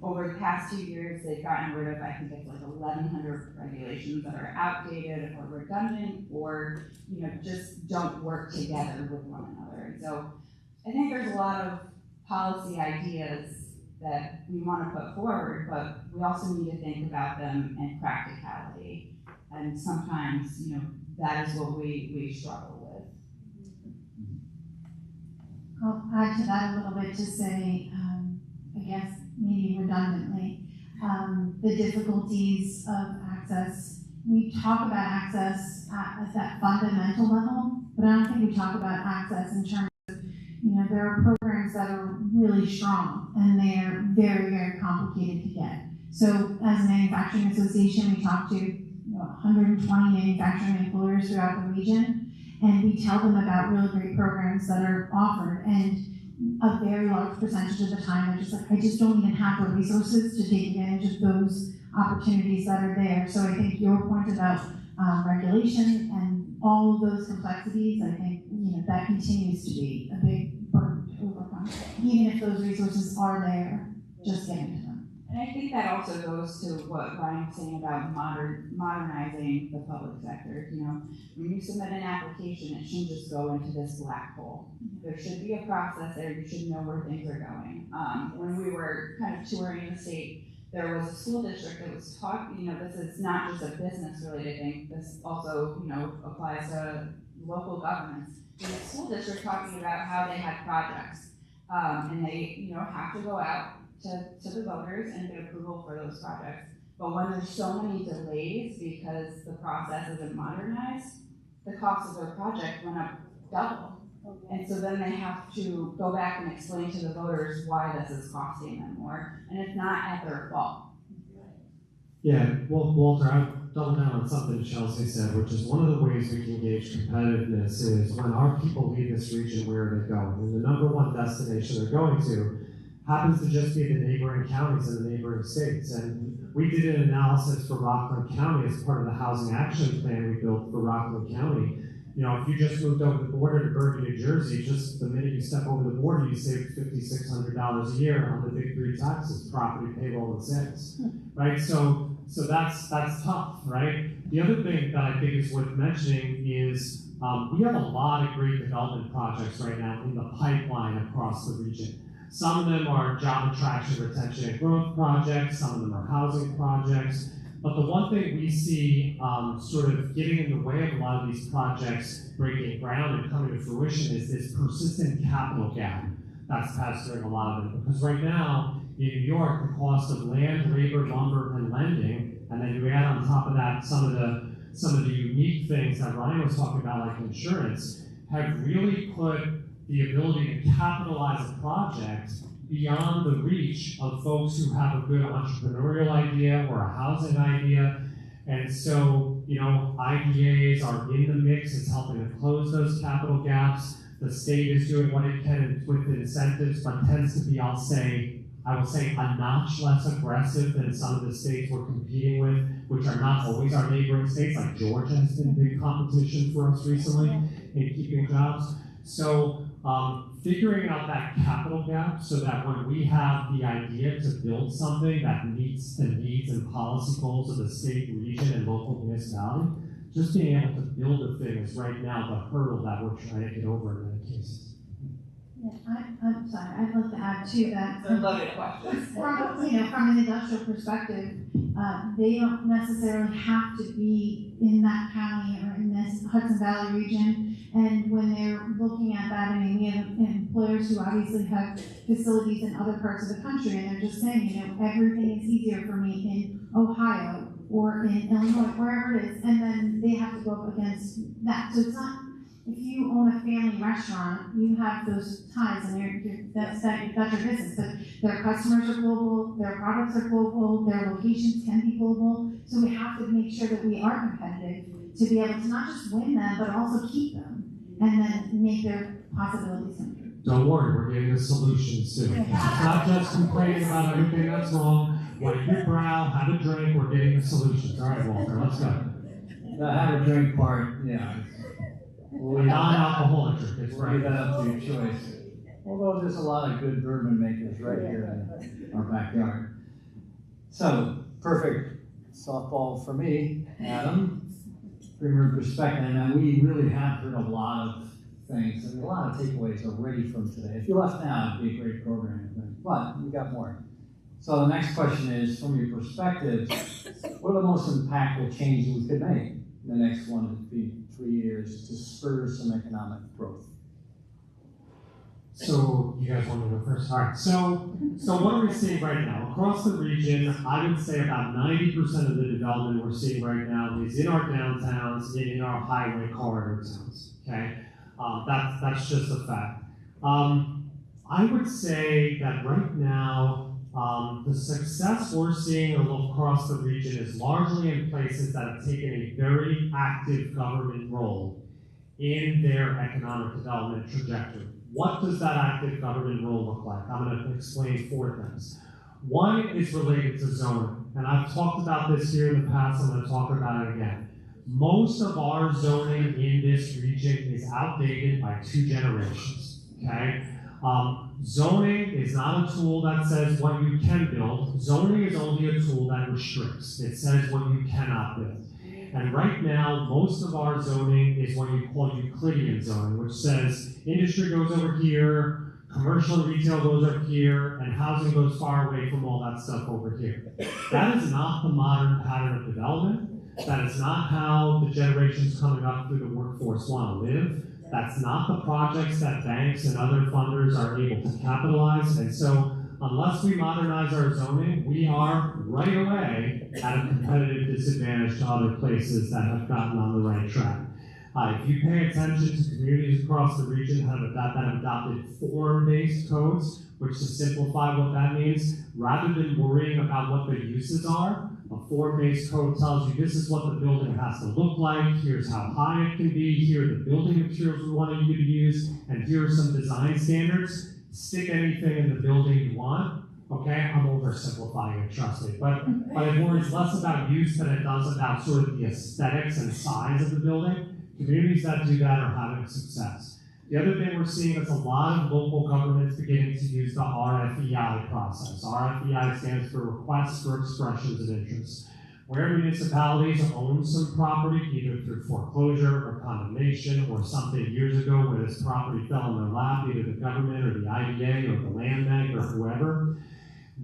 over the past 2 years, they've gotten rid of, I think it's like 1,100 regulations that are outdated or redundant or, just don't work together with one another. And so I think there's a lot of policy ideas that we want to put forward, but we also need to think about them in practicality. And sometimes, that is what we struggle with. I'll add to that a little bit to say, I guess maybe redundantly, the difficulties of access. We talk about access at that fundamental level, but I don't think we talk about access in terms of, there are programs that are really strong and they are very, very complicated to get. So as a manufacturing association, we talk to 120 manufacturing employers throughout the region, and we tell them about really great programs that are offered, and a very large percentage of the time they're just like, I just don't even have the resources to take advantage of those opportunities that are there. So I think your point about regulation and all of those complexities, I think that continues to be a big burden to overcome, even if those resources are there, just getting to them. And I think that also goes to what Ryan was saying about modernizing the public sector. When you submit an application, it shouldn't just go into this black hole. There should be a process there. You should know where things are going. When we were kind of touring the state, there was a school district that was talking, this is not just a business-related thing. This also, applies to local governments. There's a school district talking about how they had projects, and they, have to go out to the voters and get approval for those projects. But when there's so many delays because the process isn't modernized, the cost of their project went up double. And so then they have to go back and explain to the voters why this is costing them more, and it's not at their fault. Yeah, well, Walter, I'd double down on something Chelsea said, which is one of the ways we can gauge competitiveness is when our people leave this region, where are they going? And the number one destination they're going to happens to just be the neighboring counties and the neighboring states. And we did an analysis for Rockland County as part of the housing action plan we built for Rockland County. If you just moved over the border to Bergen, New Jersey, just the minute you step over the border, you save $5,600 a year on the big three taxes: property, payroll, and sales. Right? So that's tough, right? The other thing that I think is worth mentioning is we have a lot of great development projects right now in the pipeline across the region. Some of them are job attraction, retention, and growth projects. Some of them are housing projects. But the one thing we see sort of getting in the way of a lot of these projects breaking ground and coming to fruition is this persistent capital gap that's pestering a lot of them. Because right now, in New York, the cost of land, labor, lumber, and lending, and then you add on top of that some of the unique things that Ryan was talking about, like insurance, have really put the ability to capitalize a project beyond the reach of folks who have a good entrepreneurial idea or a housing idea. And so, IDAs are in the mix. It's helping to close those capital gaps. The state is doing what it can with the incentives, but tends to be, I will say, a notch less aggressive than some of the states we're competing with, which are not always our neighboring states. Like Georgia has been big competition for us recently in keeping jobs. So figuring out that capital gap so that when we have the idea to build something that meets the needs and policy goals of the state, region, and local municipality, just being able to build a thing is right now the hurdle that we're trying to get over in many cases. Yeah, I'm sorry, I'd like to add to that. It's a loaded question. From an industrial perspective, they don't necessarily have to be in that county or in this Hudson Valley region. And when they're looking at that, we have employers who obviously have facilities in other parts of the country, and they're just saying, everything is easier for me in Ohio or in Illinois, wherever it is, and then they have to go up against that. So it's not, If you own a family restaurant, you have those ties and that's your business. But their customers are global, their products are global, their locations can be global. So we have to make sure that we are competitive to be able to not just win them, but also keep them and then make their possibilities come true. Don't worry, we're getting the solutions too. It's not just complaining about everything that's wrong. Wipe your brow, have a drink, we're getting the solutions. All right, Walter, let's go. The have a drink part, yeah. We're non-alcoholic drink, it's We'll leave right. that up to your choice. Although there's a lot of good bourbon makers right here in our backyard. So, perfect softball for me, Adam. From your perspective, and we really have heard a lot of things, and a lot of takeaways already from today. If you left now, it'd be a great program, but we got more. So the next question is, from your perspective, what are the most impactful changes we could make in the next 1 to 3 years to spur some economic growth? So you guys want to go first? All right. So what are we seeing right now? Across the region, I would say about 90% of the development we're seeing right now is in our downtowns, in our highway corridor towns. Okay, that's just a fact. I would say that right now, the success we're seeing across the region is largely in places that have taken a very active government role in their economic development trajectory. What does that active government role look like? I'm going to explain 4 things. One is related to zoning, and I've talked about this here in the past, I'm going to talk about it again. Most of our zoning in this region is outdated by 2 generations, okay? Zoning is not a tool that says what you can build. Zoning is only a tool that restricts. It says what you cannot build. And right now, most of our zoning is what you call Euclidean zoning, which says industry goes over here, commercial and retail goes over here, and housing goes far away from all that stuff over here. That is not the modern pattern of development. That is not how the generations coming up through the workforce want to live. That's not the projects that banks and other funders are able to capitalize. And so, unless we modernize our zoning, we are right away at a competitive disadvantage to other places that have gotten on the right track. If you pay attention to communities across the region that have adopted form-based codes, which to simplify what that means, rather than worrying about what the uses are, a form-based code tells you this is what the building has to look like, here's how high it can be, here are the building materials we want you to use, and here are some design standards. Stick anything in the building you want. Okay, I'm oversimplifying it, trust me. But it worries less about use than it does about sort of the aesthetics and size of the building. Communities that do that are having success. The other thing we're seeing is a lot of local governments beginning to use the RFEI process. RFEI stands for Requests for Expressions of Interest, where municipalities own some property, either through foreclosure or condemnation or something years ago where this property fell in their lap, either the government or the IDA or the land bank or whoever.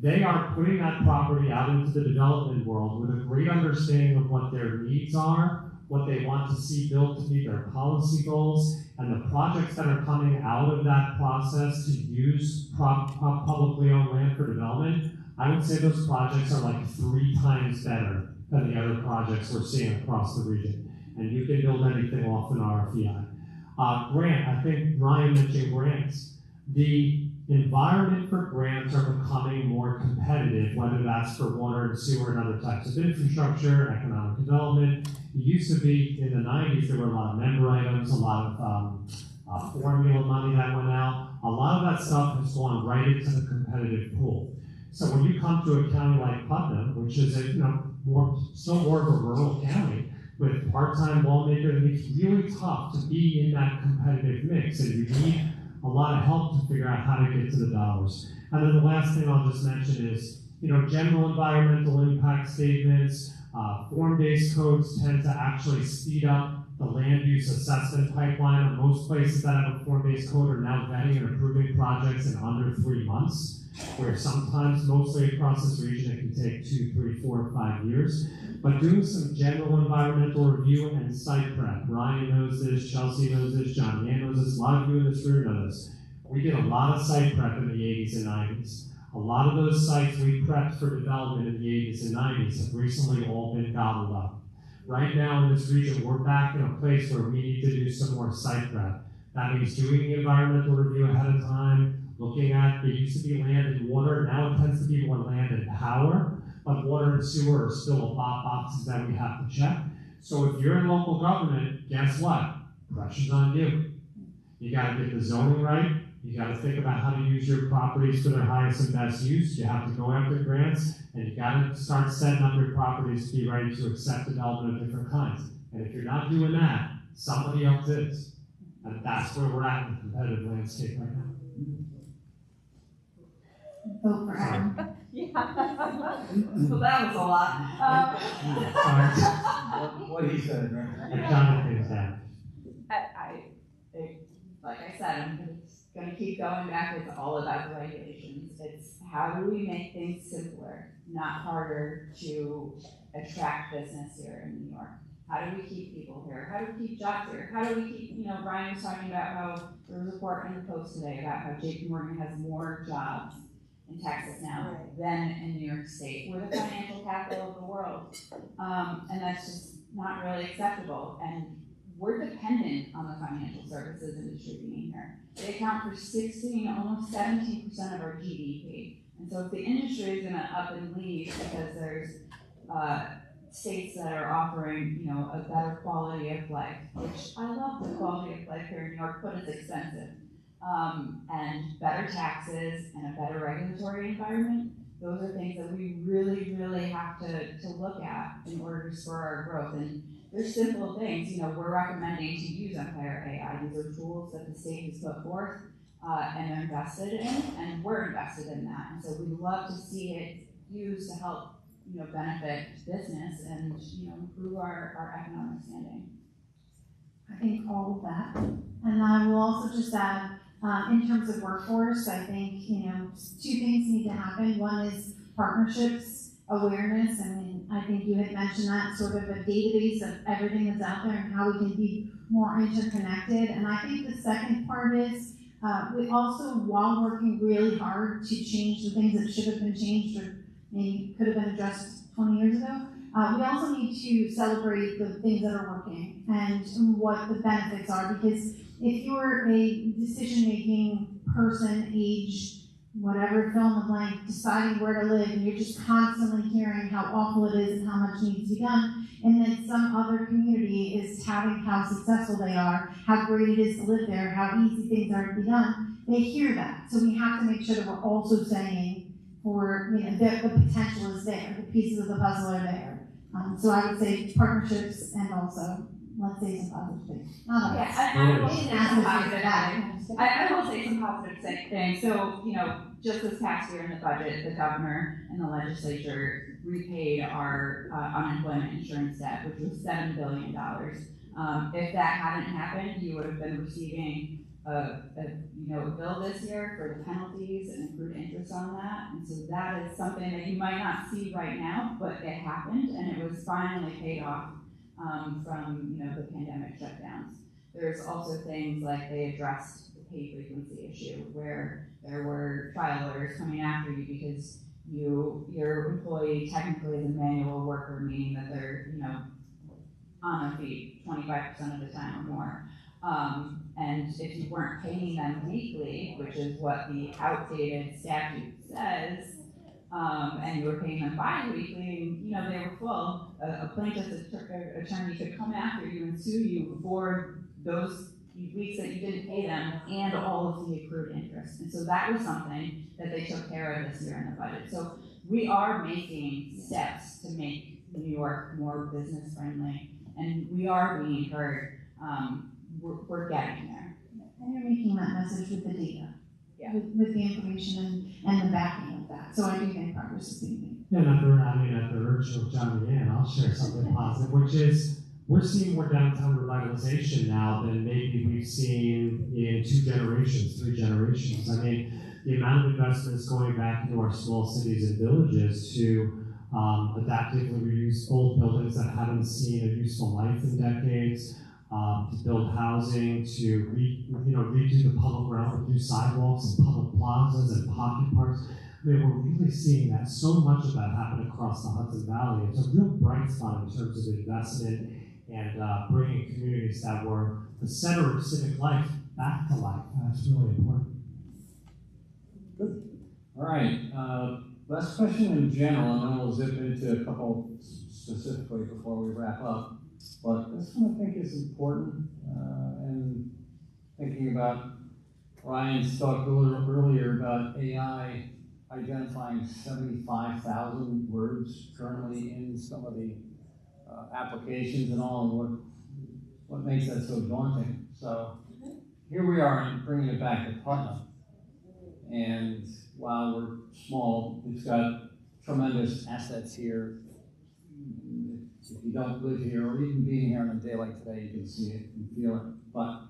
They are putting that property out into the development world with a great understanding of what their needs are, what they want to see built to meet their policy goals, and the projects that are coming out of that process to use publicly owned land for development. I would say those projects are like 3 times better than the other projects we're seeing across the region. And you can build anything off an RFEI. Grant, I think Ryan mentioned grants. The environment for grants are becoming more competitive, whether that's for water and sewer and other types of infrastructure, economic development. It used to be, in the 90s, there were a lot of member items, a lot of formula money that went out. A lot of that stuff has gone right into the competitive pool. So when you come to a county like Putnam, which is still more of a rural county, with part-time lawmakers, it's really tough to be in that competitive mix, and you need a lot of help to figure out how to get to the dollars. And then the last thing I'll just mention is, general environmental impact statements, form-based codes tend to actually speed up the land use assessment pipeline. Most places that have a form-based code are now vetting and approving projects in under 3 months, where sometimes, mostly across this region, it can take 2, 3, 4, 5 years. But doing some general environmental review and site prep. Ryan knows this, Chelsea knows this, John Mann knows this, a lot of you in this room know this. We did a lot of site prep in the 80s and 90s. A lot of those sites we prepped for development in the 80s and 90s have recently all been gobbled up. Right now in this region, we're back in a place where we need to do some more site prep. That means doing the environmental review ahead of time, looking at, there used to be land and water, now it tends to be more land and power, but water and sewer are still boxes that we have to check. So if you're in local government, guess what? Pressure's on you. You gotta get the zoning right, you gotta think about how to use your properties for their highest and best use, you have to go after grants, and you gotta start setting up your properties to be ready to accept development of different kinds. And if you're not doing that, somebody else is. And that's where we're at in the competitive landscape right now. Vote for Adam. Well, that was a lot. What he said, right? And Jonathan's that. Like I said, I'm gonna keep going back. It's all about the regulations. It's how do we make things simpler, not harder to attract business here in New York? How do we keep people here? How do we keep jobs here? How do we keep, Brian was talking about how there was a report in the Post today about how JP Morgan has more jobs in Texas now than in New York State. We're the financial capital of the world. And that's just not really acceptable. And we're dependent on the financial services industry being here. They account for 16, almost 17% of our GDP. And so if the industry is gonna up and leave because there's states that are offering, a better quality of life, which I love the quality of life here in New York, but it's expensive. And better taxes and a better regulatory environment, those are things that we really, really have to look at in order to spur our growth. And there's simple things, we're recommending to use Empire AI. These are tools that the state has put forth and they're invested in, and we're invested in that. And so we'd love to see it used to help, benefit business and, improve our economic standing. I think all of that. And I will also just add, in terms of workforce, I think, two things need to happen. One is partnerships, awareness. I mean, I think you had mentioned that, sort of a database of everything that's out there and how we can be more interconnected. And I think the second part is, we also, while working really hard to change the things that should have been changed or maybe could have been addressed 20 years ago, we also need to celebrate the things that are working and what the benefits are. Because if you're a decision-making person, age, whatever, fill in the blank, deciding where to live, and you're just constantly hearing how awful it is and how much needs to be done, and then some other community is touting how successful they are, how great it is to live there, how easy things are to be done, they hear that. So we have to make sure that we're also saying, the potential is there, the pieces of the puzzle are there. So I would say partnerships and also, let's say some positive things. I will say some positive things. So, just this past year in the budget, the governor and the legislature repaid our unemployment insurance debt, which was $7 billion. If that hadn't happened, you would have been receiving a bill this year for the penalties and accrued interest on that. And so that is something that you might not see right now, but it happened and it was finally paid off from the pandemic shutdowns. There's also things like they addressed the pay frequency issue, where there were trial lawyers coming after you because your employee technically is a manual worker, meaning that they're on their feet 25% of the time or more. And if you weren't paying them weekly, which is what the outdated statute says, and you were paying them bi-weekly, and they were full, a plaintiff's attorney could come after you and sue you for those weeks that you didn't pay them and all of the accrued interest. And so that was something that they took care of this year in the budget. So we are making steps to make New York more business friendly, and we are being heard. We're getting there. And you're making that message with the data, with the information and the backing of that. So I do think progress is being made. Yeah, at the urge of Johnny Ann, I'll share something positive, which is we're seeing more downtown revitalization now than maybe we've seen in 2 generations, 3 generations. I mean, the amount of investments going back into our small cities and villages to adaptively reuse old buildings that haven't seen a useful life in decades, to build housing, to redo the public realm with new sidewalks and public plazas and pocket parks. I mean, we're really seeing that so much of that happen across the Hudson Valley. It's a real bright spot in terms of investment and bringing communities that were the center of civic life back to life. That's really important. Good. All right. Last question in general, and then we'll zip into a couple specifically before we wrap up. But this one I think is important, and thinking about Ryan's talked a little earlier about AI identifying 75,000 words currently in some of the applications and all, and what makes that so daunting. So here we are and bringing it back to Putnam. And while we're small, it's got tremendous assets here. If you don't live here, or even being here on a day like today, you can see it and feel it. But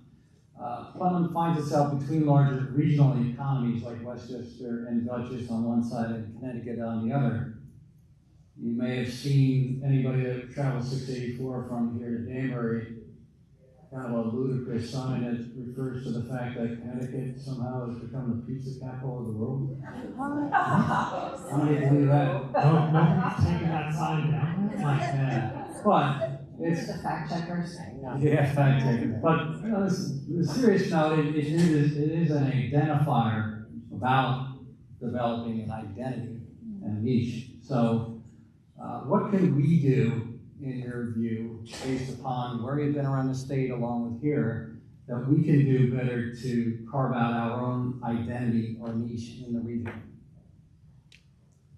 Putnam finds itself between larger regional economies like Westchester and Dutchess on one side and Connecticut on the other. You may have seen anybody that travels 684 from here to Danbury, kind of a ludicrous sign that refers to the fact that Connecticut somehow has become the pizza capital of the world. How many believe that? Nobody's taking that sign down. Yeah. But it's the fact checkers. Yeah, fact checkers. But you know, the serious note, it is an identifier about developing an identity and a niche. So, what can we do, in your view, based upon where you've been around the state along with here, that we can do better to carve out our own identity or niche in the region?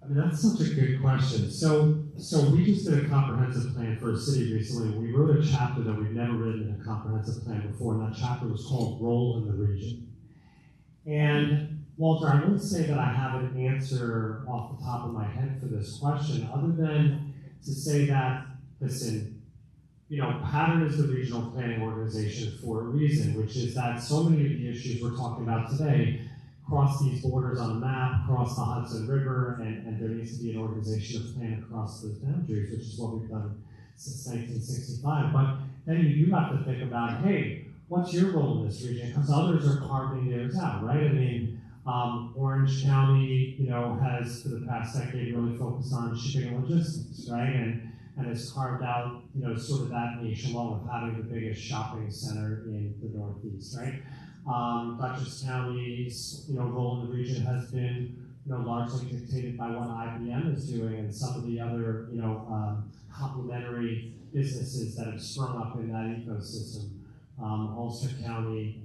I mean, that's such a good question. So we just did a comprehensive plan for a city recently. We wrote a chapter that we've never written in a comprehensive plan before, and that chapter was called Role in the Region. And Walter, I wouldn't say that I have an answer off the top of my head for this question, other than to say that, listen, Pattern is the regional planning organization for a reason, which is that so many of the issues we're talking about today cross these borders on the map, cross the Hudson River, and there needs to be an organization of plan across those boundaries, which is what we've done since 1965. But then you do have to think about, hey, what's your role in this region? Because others are carving theirs out, right? I mean, Orange County, has for the past decade really focused on shipping and logistics, right? And has carved out, sort of that niche along with having the biggest shopping center in the Northeast, right? Dutchess County's, role in the region has been, largely dictated by what IBM is doing and some of the other, complementary businesses that have sprung up in that ecosystem. Ulster County,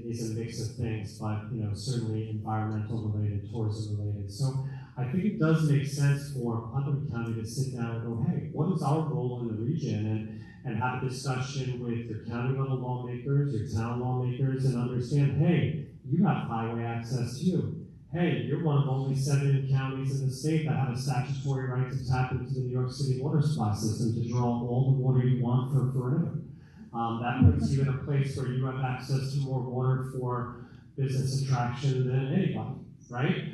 is a mix of things, but certainly environmental related, tourism related. So I think it does make sense for Putnam County to sit down and go, hey, what is our role in the region? And have a discussion with your county level lawmakers, your town lawmakers, and understand, hey, you have highway access too. Hey, you're one of only 7 counties in the state that have a statutory right to tap into the New York City water supply system to draw all the water you want for forever. That puts you in a place where you have access to more water for business attraction than anybody, right?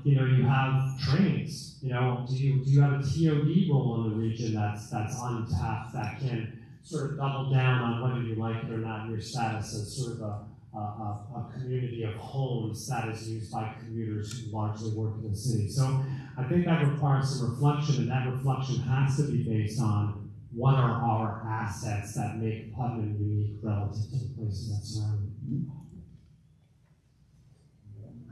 You have trains. Do you have a TOD role in the region that's untapped that can sort of double down on whether you like it or not, your status as sort of a community of homes that is used by commuters who largely work in the city. So I think that requires some reflection, and that reflection has to be based on what are our assets that make Putnam unique relative to the places that surround it.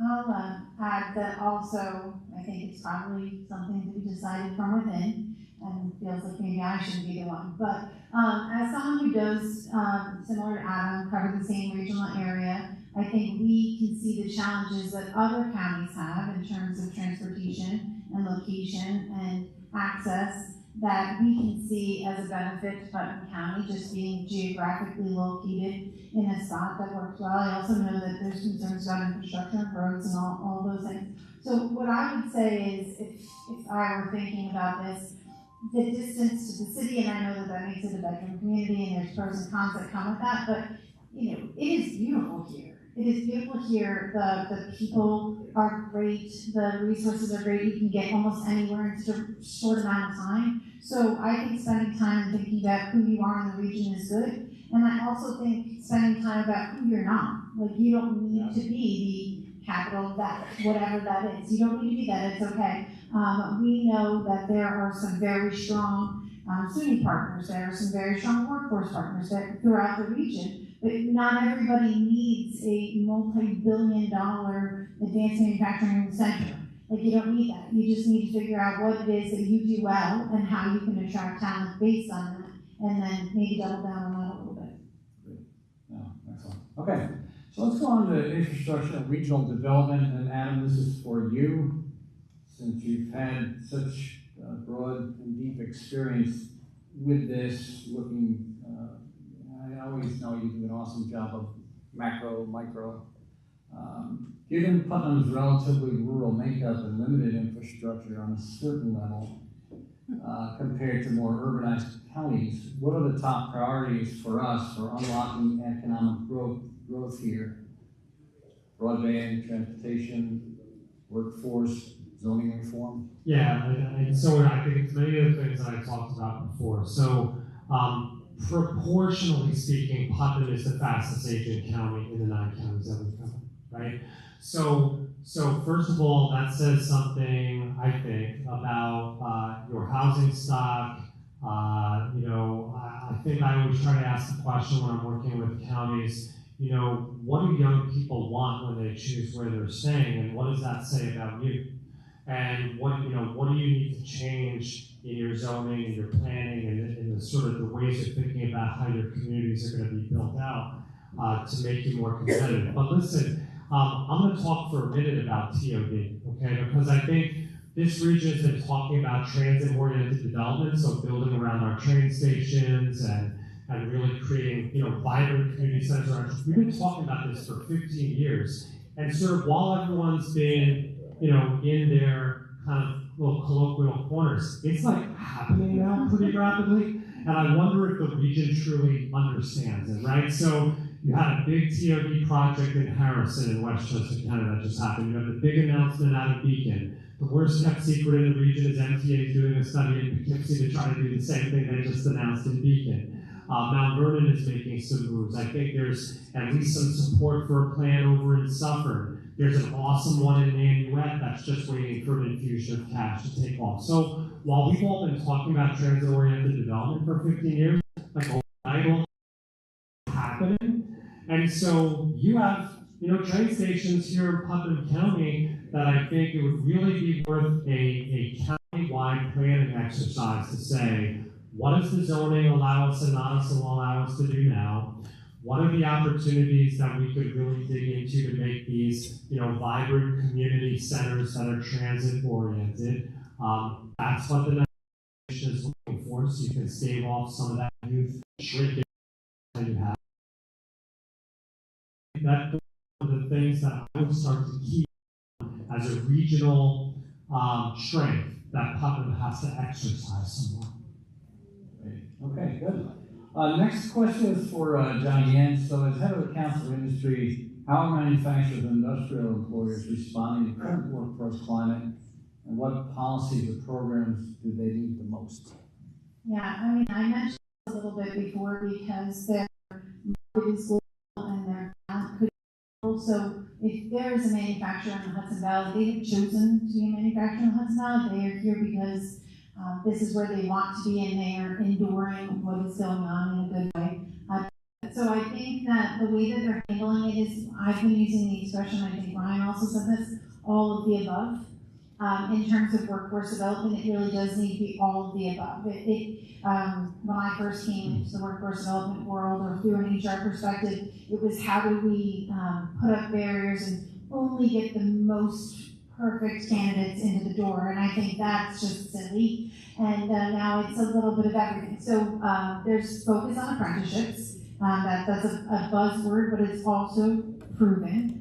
I'll add that also, I think it's probably something to be decided from within, and feels like maybe I shouldn't be the one. But as someone who does, similar to Adam, cover the same regional area, I think we can see the challenges that other counties have in terms of transportation and location and access that we can see as a benefit to Putnam County, just being geographically located in a spot that works well. I also know that there's concerns about infrastructure and roads and all those things. So what I would say is, if I were thinking about this, the distance to the city, and I know that makes it a bedroom community, and there's pros and cons that come with that, but it is beautiful here. It is beautiful here. The people are great. The resources are great. You can get almost anywhere in such a short amount of time. So I think spending time and thinking about who you are in the region is good. And I also think spending time about who you're not. Like, you don't need to be the capital that, whatever that is. You don't need to be that, it's okay. We know that there are some very strong SUNY partners, there are some very strong workforce partners throughout the region, but not everybody needs a multi-billion-dollar advanced manufacturing center. Like, you don't need that. You just need to figure out what it is that you do well and how you can attract talent based on that, and then maybe double down on that a little bit. Great. Yeah, excellent. Okay, so let's go on to infrastructure and regional development. And Adam, this is for you, since you've had such broad and deep experience with this, looking, I always know you do an awesome job of macro, micro. Given Putnam's relatively rural makeup and limited infrastructure on a certain level, compared to more urbanized counties, what are the top priorities for us for unlocking economic growth here? Broadband, transportation, workforce, zoning reform? Yeah, and so I think it's many of the things that I talked about before. So, proportionally speaking, Putnam is the fastest aging county in the 9 counties that we cover, right? So first of all, that says something, I think, about your housing stock. I think I always try to ask the question when I'm working with counties, what do young people want when they choose where they're staying, and what does that say about you? And what do you need to change in your zoning and your planning and in the sort of the ways you're thinking about how your communities are going to be built out to make you more competitive. But listen, I'm going to talk for a minute about TOD, okay? Because I think this region has been talking about transit-oriented development, so building around our train stations and really creating, vibrant community centers around. We've been talking about this for 15 years, and sort of while everyone's been, in their kind of little colloquial corners, it's like happening now pretty rapidly, and I wonder if the region truly understands it, right? So you had a big TOD project in Harrison in Westchester County that just happened. You have the big announcement out of Beacon. The worst kept secret in the region is MTA is doing a study in Poughkeepsie to try to do the same thing they just announced in Beacon. Mount Vernon is making some moves. I think there's at least some support for a plan over in Suffolk. There's an awesome one in Nanuet that's just waiting for an infusion of cash to take off. So while we've all been talking about transit-oriented development for 15 years, like a happening. And so you have, train stations here in Putnam County that I think it would really be worth a county-wide planning exercise to say, what does the zoning allow us and not allow us to do now? What are the opportunities that we could really dig into to make these, vibrant community centers that are transit-oriented? That's what the next generation is looking for, so you can stave off some of that youth shrinkage that you have. That's one of the things that I would start to keep as a regional strength that Putnam has to exercise some more. Okay, good. Next question is for Johnny Yen. So as head of the Council of Industry, how are manufacturers and industrial employers responding to current workforce climate, and what policies or programs do they need the most? Yeah, I mentioned a little bit before because their market is global and their talent could also, if there is a manufacturer in the Hudson Valley, they have chosen to be a manufacturer in the Hudson Valley. They are here because this is where they want to be, and they are enduring what is going on in a good way. So I think that the way that they're handling it is, I've been using the expression, I think Ryan also said this, all of the above. In terms of workforce development, it really does need to be all of the above. When I first came into the workforce development world, or through an HR perspective, it was how do we put up barriers and only get the most perfect candidates into the door, and I think that's just silly. And now it's a little bit of everything. So there's focus on apprenticeships. That's a buzzword, but it's also proven.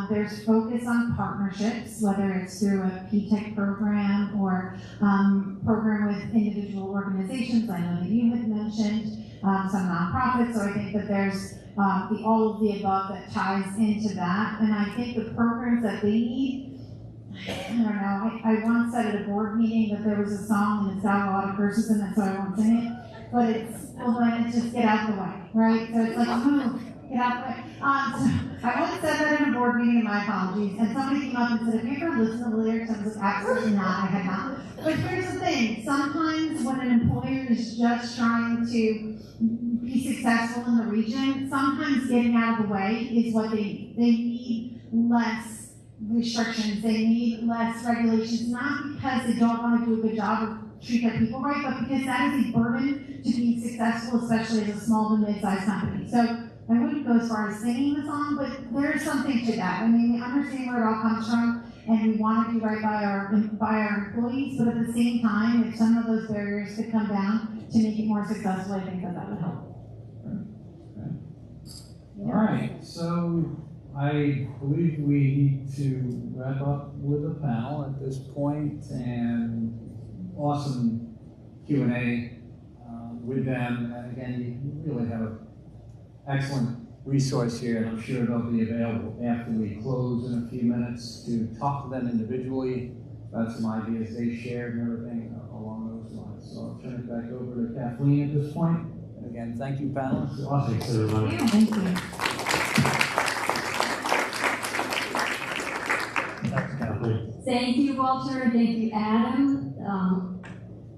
There's focus on partnerships, whether it's through a P-Tech program or program with individual organizations. I know that you had mentioned some nonprofits, so I think that there's the all of the above that ties into that. And I think the programs that they need, I don't know, I once said at a board meeting that there was a song and it's got a lot of curses in it, so I won't sing it. But it's, well, then it's just get out the way, right? So it's like, move, Get out the way. So I once said that in a board meeting, and my apologies, and somebody came up and said, have you ever listened to the lyrics? I was like, absolutely not, I had not. But here's the thing, sometimes when an employer is just trying to be successful in the region, sometimes getting out of the way is what they need. They need less restrictions, they need less regulations, not because they don't want to do a good job or treat their people right, but because that is a burden to being successful, especially as a small to mid-sized company. So I wouldn't go as far as singing the song, but there's something to that. I mean, we understand where it all comes from, and we want to do right by our employees, but at the same time, if some of those barriers could come down to make it more successful, I think that would help. All right, so I believe we need to wrap up with the panel at this point, and awesome Q&A with them. And again, you really have an excellent resource here, and I'm sure they'll be available after we close in a few minutes to talk to them individually about some ideas they shared and everything along those lines. So I'll turn it back over to Kathleen at this point. And again, thank you, panelists. Awesome. Thanks, everyone. Yeah, thank you. Thanks, Kathleen. Thank you, Walter, and thank you, Adam.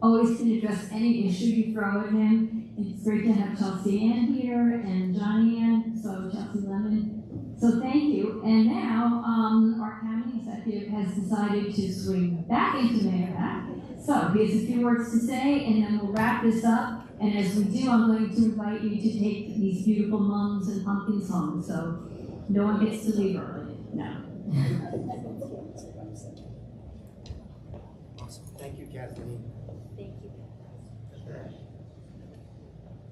Always can address any issue you throw at him. It's great to have Chelsea Ann here and Johnny Ann, so Chelsea Lemon. So thank you. And now our county executive has decided to swing back into Mayor Act. So he has a few words to say, and then we'll wrap this up. And as we do, I'm going to invite you to take these beautiful mums and pumpkins home. So no one gets to leave early. No. Awesome. Thank you, Kathleen. Thank you.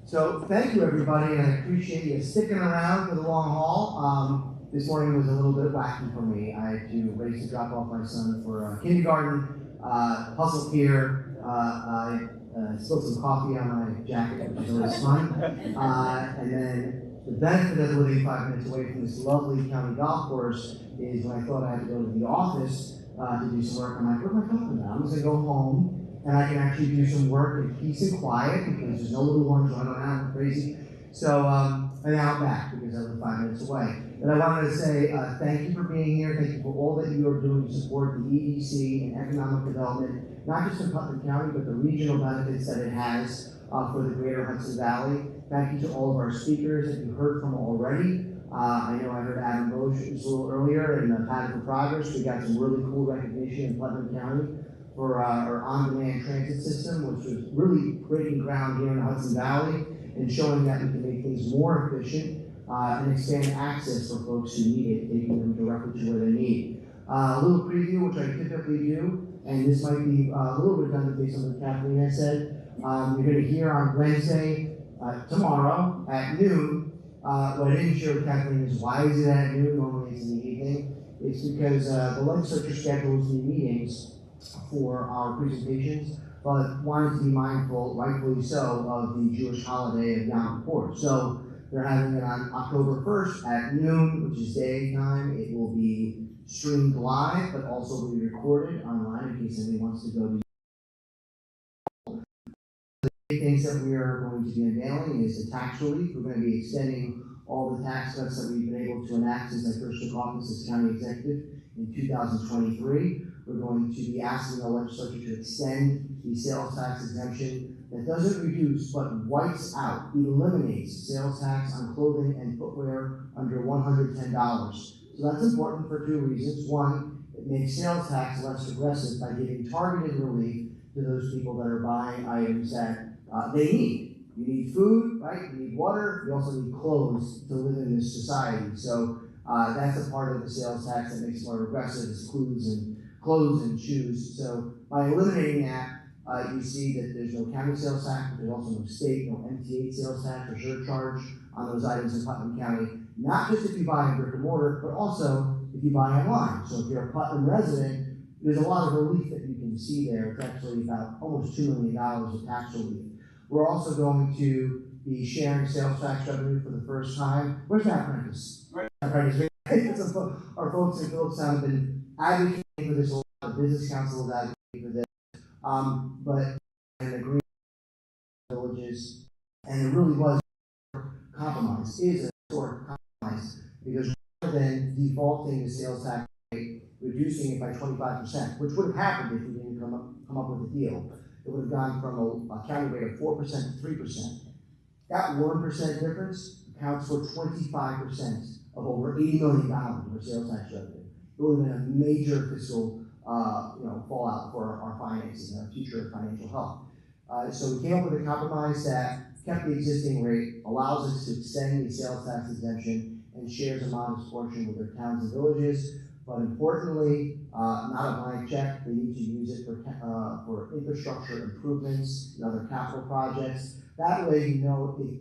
So thank you, everybody, and I appreciate you sticking around for the long haul. This morning was a little bit wacky for me. I had to race to drop off my son for kindergarten, hustled here. I spilled some coffee on my jacket, which was always fun. And then the benefit of living 5 minutes away from this lovely county golf course is when I thought I had to go to the office to do some work, I'm like, what am I talking about? I'm just going to go home and I can actually do some work in peace and quiet because there's no little ones running around crazy. So, and now I'm back because I live 5 minutes away. But I wanted to say thank you for being here. Thank you for all that you are doing to support the EDC and economic development, not just in Putnam County, but the regional benefits that it has for the greater Hudson Valley. Thank you to all of our speakers that you heard from already. I know I heard Adam Roach a little earlier in Pattern for Progress. We got some really cool recognition in Putnam County for our on-demand transit system, which was really breaking ground here in the Hudson Valley and showing that we can make things more efficient and expand access for folks who need it, taking them directly to where they need. A little preview, which I typically do, and this might be a little redundant based on what Kathleen has said. You're going to hear on Wednesday, tomorrow at noon. What I didn't share with Kathleen is why is it at noon? Normally it's in the evening. It's because the legislature schedules the meetings for our presentations, but wanted to be mindful, rightfully so, of the Jewish holiday of Yom Kippur. So they're having it on October 1st at noon, which is daytime. It will be streamed live, but also will be recorded online in case anybody wants to go to. The things that we are going to be unveiling is the tax relief. We're going to be extending all the tax cuts that we've been able to enact since I first took office as county executive in 2023. We're going to be asking the legislature to extend the sales tax exemption that doesn't reduce but wipes out, eliminates sales tax on clothing and footwear under $110. So that's important for two reasons. One, it makes sales tax less aggressive by giving targeted relief to those people that are buying items that they need. You need food, right? You need water. You also need clothes to live in this society. So that's a part of the sales tax that makes it more aggressive, is clothes and shoes. So by eliminating that, you see that there's no county sales tax, but there's also no state, no MTA sales tax or surcharge on those items in Putnam County. Not just if you buy in brick and mortar, but also if you buy online. So if you're a Putnam resident, there's a lot of relief that you can see there. It's actually about almost $2 million of tax relief. We're also going to be sharing sales tax revenue for the first time. Where's Matt Prentice? Right. Prentice. Our folks in Phillipstown have been advocating for this a lot. The Business Council is advocating for this. But an agreement with villages, and it really was compromise, is or compromise, because rather than defaulting the sales tax rate, reducing it by 25%, which would have happened if we didn't come up with a deal, it would have gone from a county rate of 4% to 3%. That 1% difference accounts for 25% of over $80 million of sales tax revenue. It would have been a major fiscal fallout for our finances and our future financial health. So we came up with a compromise that kept the existing rate, allows us to extend the sales tax exemption, and shares a modest portion with their towns and villages. But importantly, not a blank check. They need to use it for infrastructure improvements and other capital projects. That way,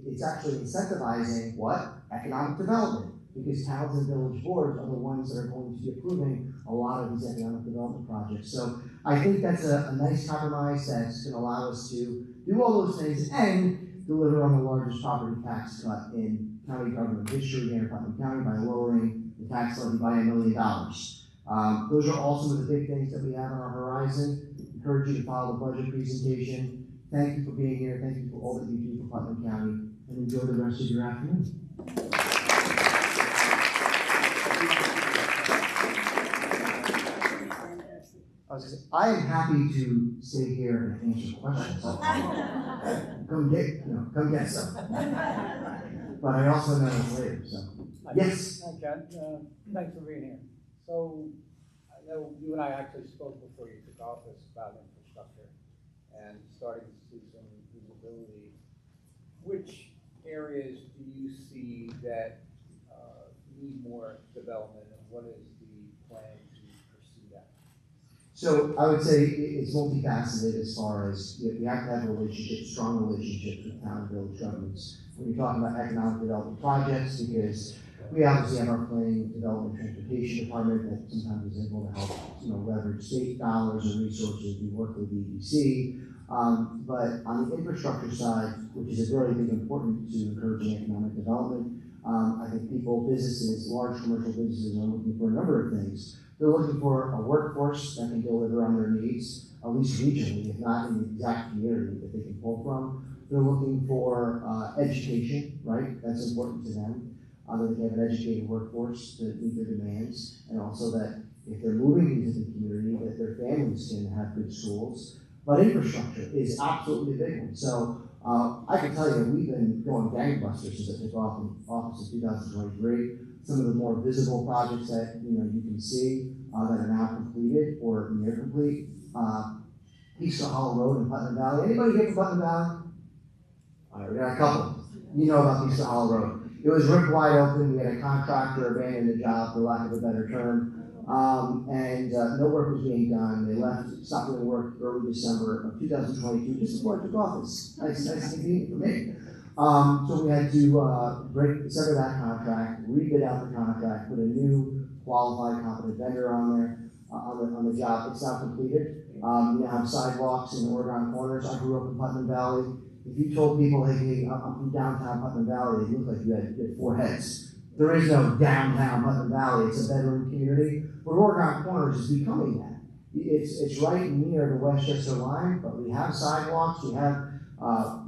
it's actually incentivizing what? Economic development. Because towns and village boards are the ones that are going to be approving a lot of these economic development projects. So I think that's a nice compromise that's going to allow us to do all those things and deliver on the largest property tax cut in county government history here in Putnam County by lowering the tax levy by $1 million. Those are all some of the big things that we have on our horizon. I encourage you to follow the budget presentation. Thank you for being here. Thank you for all that you do for Putnam County, and enjoy the rest of your afternoon. I am happy to stay here and answer questions. Come get some. But I also know it's later, so. Yes? Hi, Ken. Thanks for being here. So, I know you and I actually spoke before you took office about infrastructure and starting to see some visibility. Which areas do you see that need more development, and what is the plan to pursue that? So I would say it's multifaceted as far as you have to have strong relationships with town and village governments. When you're talking about economic development projects, because we obviously have our planning, development, transportation department that sometimes is able to help, leverage state dollars and resources. We work with EDC. But on the infrastructure side, which is a very big important to encouraging economic development, I think businesses, large commercial businesses are looking for a number of things. They're looking for a workforce that can deliver on their needs, at least regionally, if not in the exact community that they can pull from. They're looking for education, right? That's important to them. That they have an educated workforce to meet their demands, and also that if they're moving into the community, that their families can have good schools. But infrastructure is absolutely a big one. So I can tell you, we've been going gangbusters since I took office in 2023. Some of the more visible projects that you can see that are now completed or near complete. East Hollow Road in Putnam Valley. Anybody here from Putnam Valley? All right, we got a couple. You know about East Hollow Road. It was ripped wide open. We had a contractor abandon the job, for lack of a better term. And no work was being done. They stopped doing work early December of 2022, just before I took office. Nice and convenient for me. So we had to sever that contract, rebid out the contract, put a new qualified, competent vendor on there on the job. It's now completed. We now have sidewalks in Oregon Corners. I grew up in Putnam Valley. If you told people, hey, I'm from downtown Putnam Valley, they look like you had 4 heads. There is no downtown Putnam Valley. It's a bedroom community. But Oregon Corners is becoming that. It's right near the Westchester line, but we have sidewalks, we have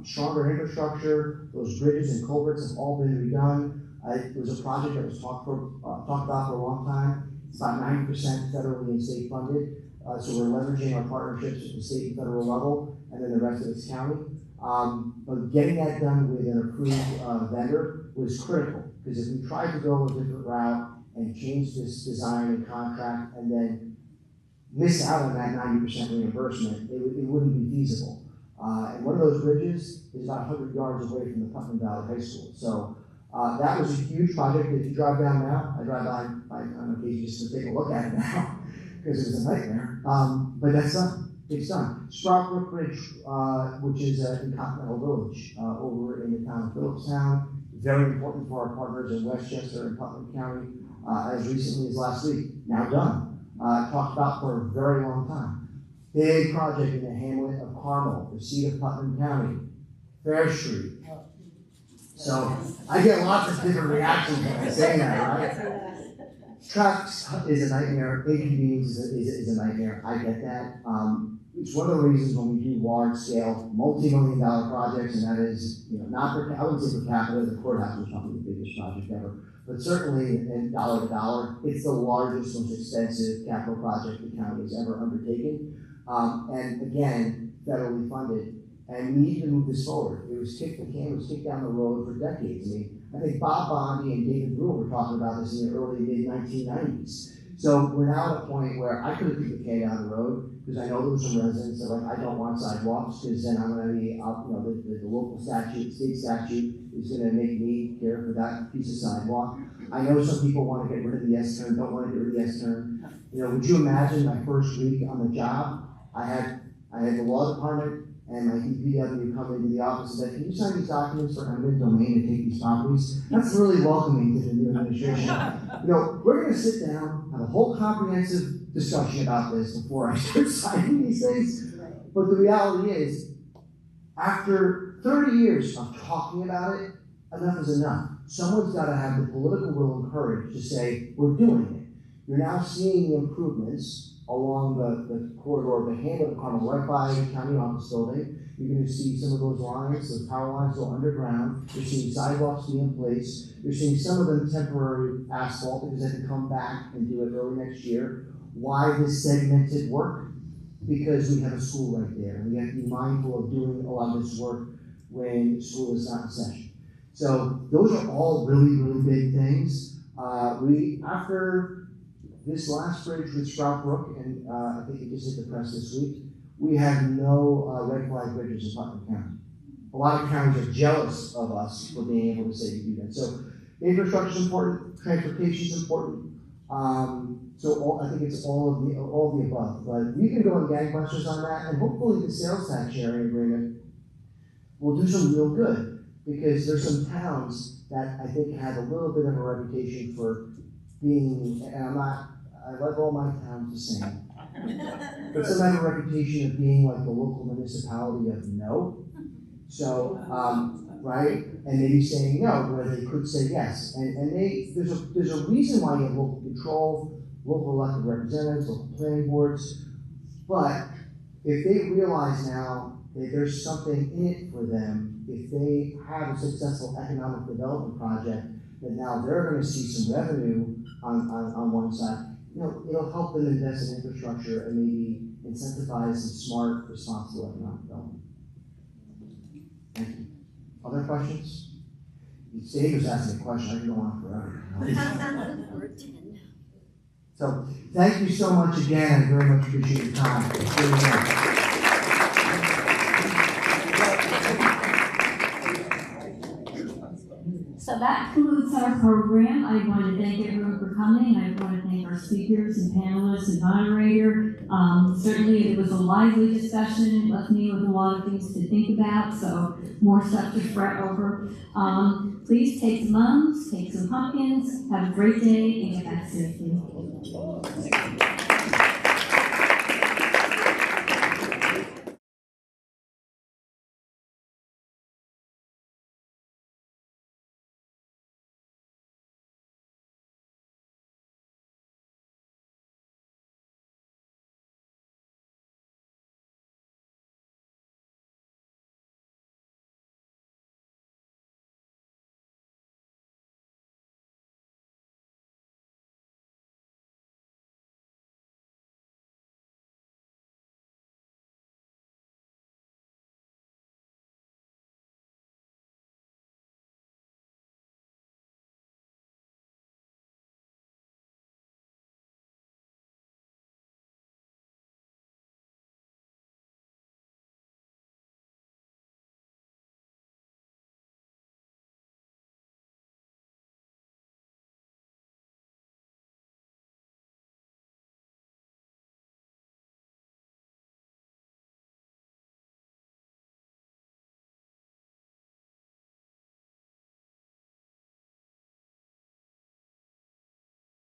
stronger infrastructure. Those bridges and culverts have all been redone. It was a project that was talked about for a long time. It's about 90% federally and state funded. So we're leveraging our partnerships at the state and federal level, and then the rest of it's county. But getting that done with an approved vendor was critical, because if we tried to go a different route and change this design and contract and then miss out on that 90% reimbursement, it wouldn't be feasible. And one of those bridges is about 100 yards away from the Putnam Valley High School. So that was a huge project. If you drive down now, I drive by on occasion just to take a look at it now, because it was a nightmare. But that's done. It's done. Sprout Bridge, which is in Continental Village, over in the town of Phillipstown. Very important for our partners in Westchester and Putnam County, as recently as last week. Now done. Talked about for a very long time. Big project in the hamlet of Carmel, the seat of Putnam County. Fair Street. So I get lots of different reactions when I say that, right? Traffic is a nightmare. Inconvenience is a nightmare. I get that. it's one of the reasons when we do large-scale, multi-million-dollar projects, and that is, not per, I wouldn't say per capita, the courthouse was probably the biggest project ever, but certainly in dollar to dollar, it's the largest, most expensive capital project the county has ever undertaken. And again, federally funded. And we need to move this forward. The can was kicked down the road for decades. I think Bob Bondi and David Brewer were talking about this in the early mid-1990s. So we're now at a point where I could have kicked the can down the road because I know there were some residents that are like, I don't want sidewalks because then I'm going to be, the local statute, state statute is going to make me care for that piece of sidewalk. I know some people want to get rid of the S-turn, don't want to get rid of the S-turn. Would you imagine my first week on the job, I had the law department and my DPW come into the office and say, can you sign these documents for eminent domain and take these properties? That's really welcoming to the new administration. We're going to sit down, have a whole comprehensive discussion about this before I start signing these things. But the reality is, after 30 years of talking about it, enough is enough. Someone's got to have the political will and courage to say, we're doing it. You're now seeing the improvements along the corridor of the Hamlet Carmel, right by the county office building. You're going to see some of those lines, those power lines go underground. You're seeing sidewalks be in place. You're seeing some of them temporary asphalt because they can come back and do it early next year. Why this segmented work? Because we have a school right there, and we have to be mindful of doing a lot of this work when school is not in session. So those are all really, really big things. After this last bridge with Sprout Brook, and I think it just hit the press this week, we have no red flag bridges in Putnam County. A lot of counties are jealous of us for being able to say we do that. So infrastructure is important, transportation is important. I think it's all of the above. But we can go in gangbusters on that, and hopefully the sales tax sharing agreement will do some real good, because there's some towns that I think have a little bit of a reputation for being, and I love all my towns the same, but some have a reputation of being like the local municipality of no. So, right, and maybe saying no where they could say yes. And there's a reason why you have local control, local elected representatives, local planning boards. But if they realize now that there's something in it for them, if they have a successful economic development project, that now they're going to see some revenue on one side, it'll help them invest in infrastructure and maybe incentivize some smart, responsible economic development. Thank you. Other questions? Dave was asking a question. I can go on forever. So, thank you so much again. I very much appreciate your time. It's really nice. So that concludes our program. I want to thank everyone for coming. I want to thank our speakers and panelists and moderator. Certainly it was a lively discussion. It left me with a lot of things to think about, so more stuff to fret over. Please take some mums, take some pumpkins, have a great day, and get back safely.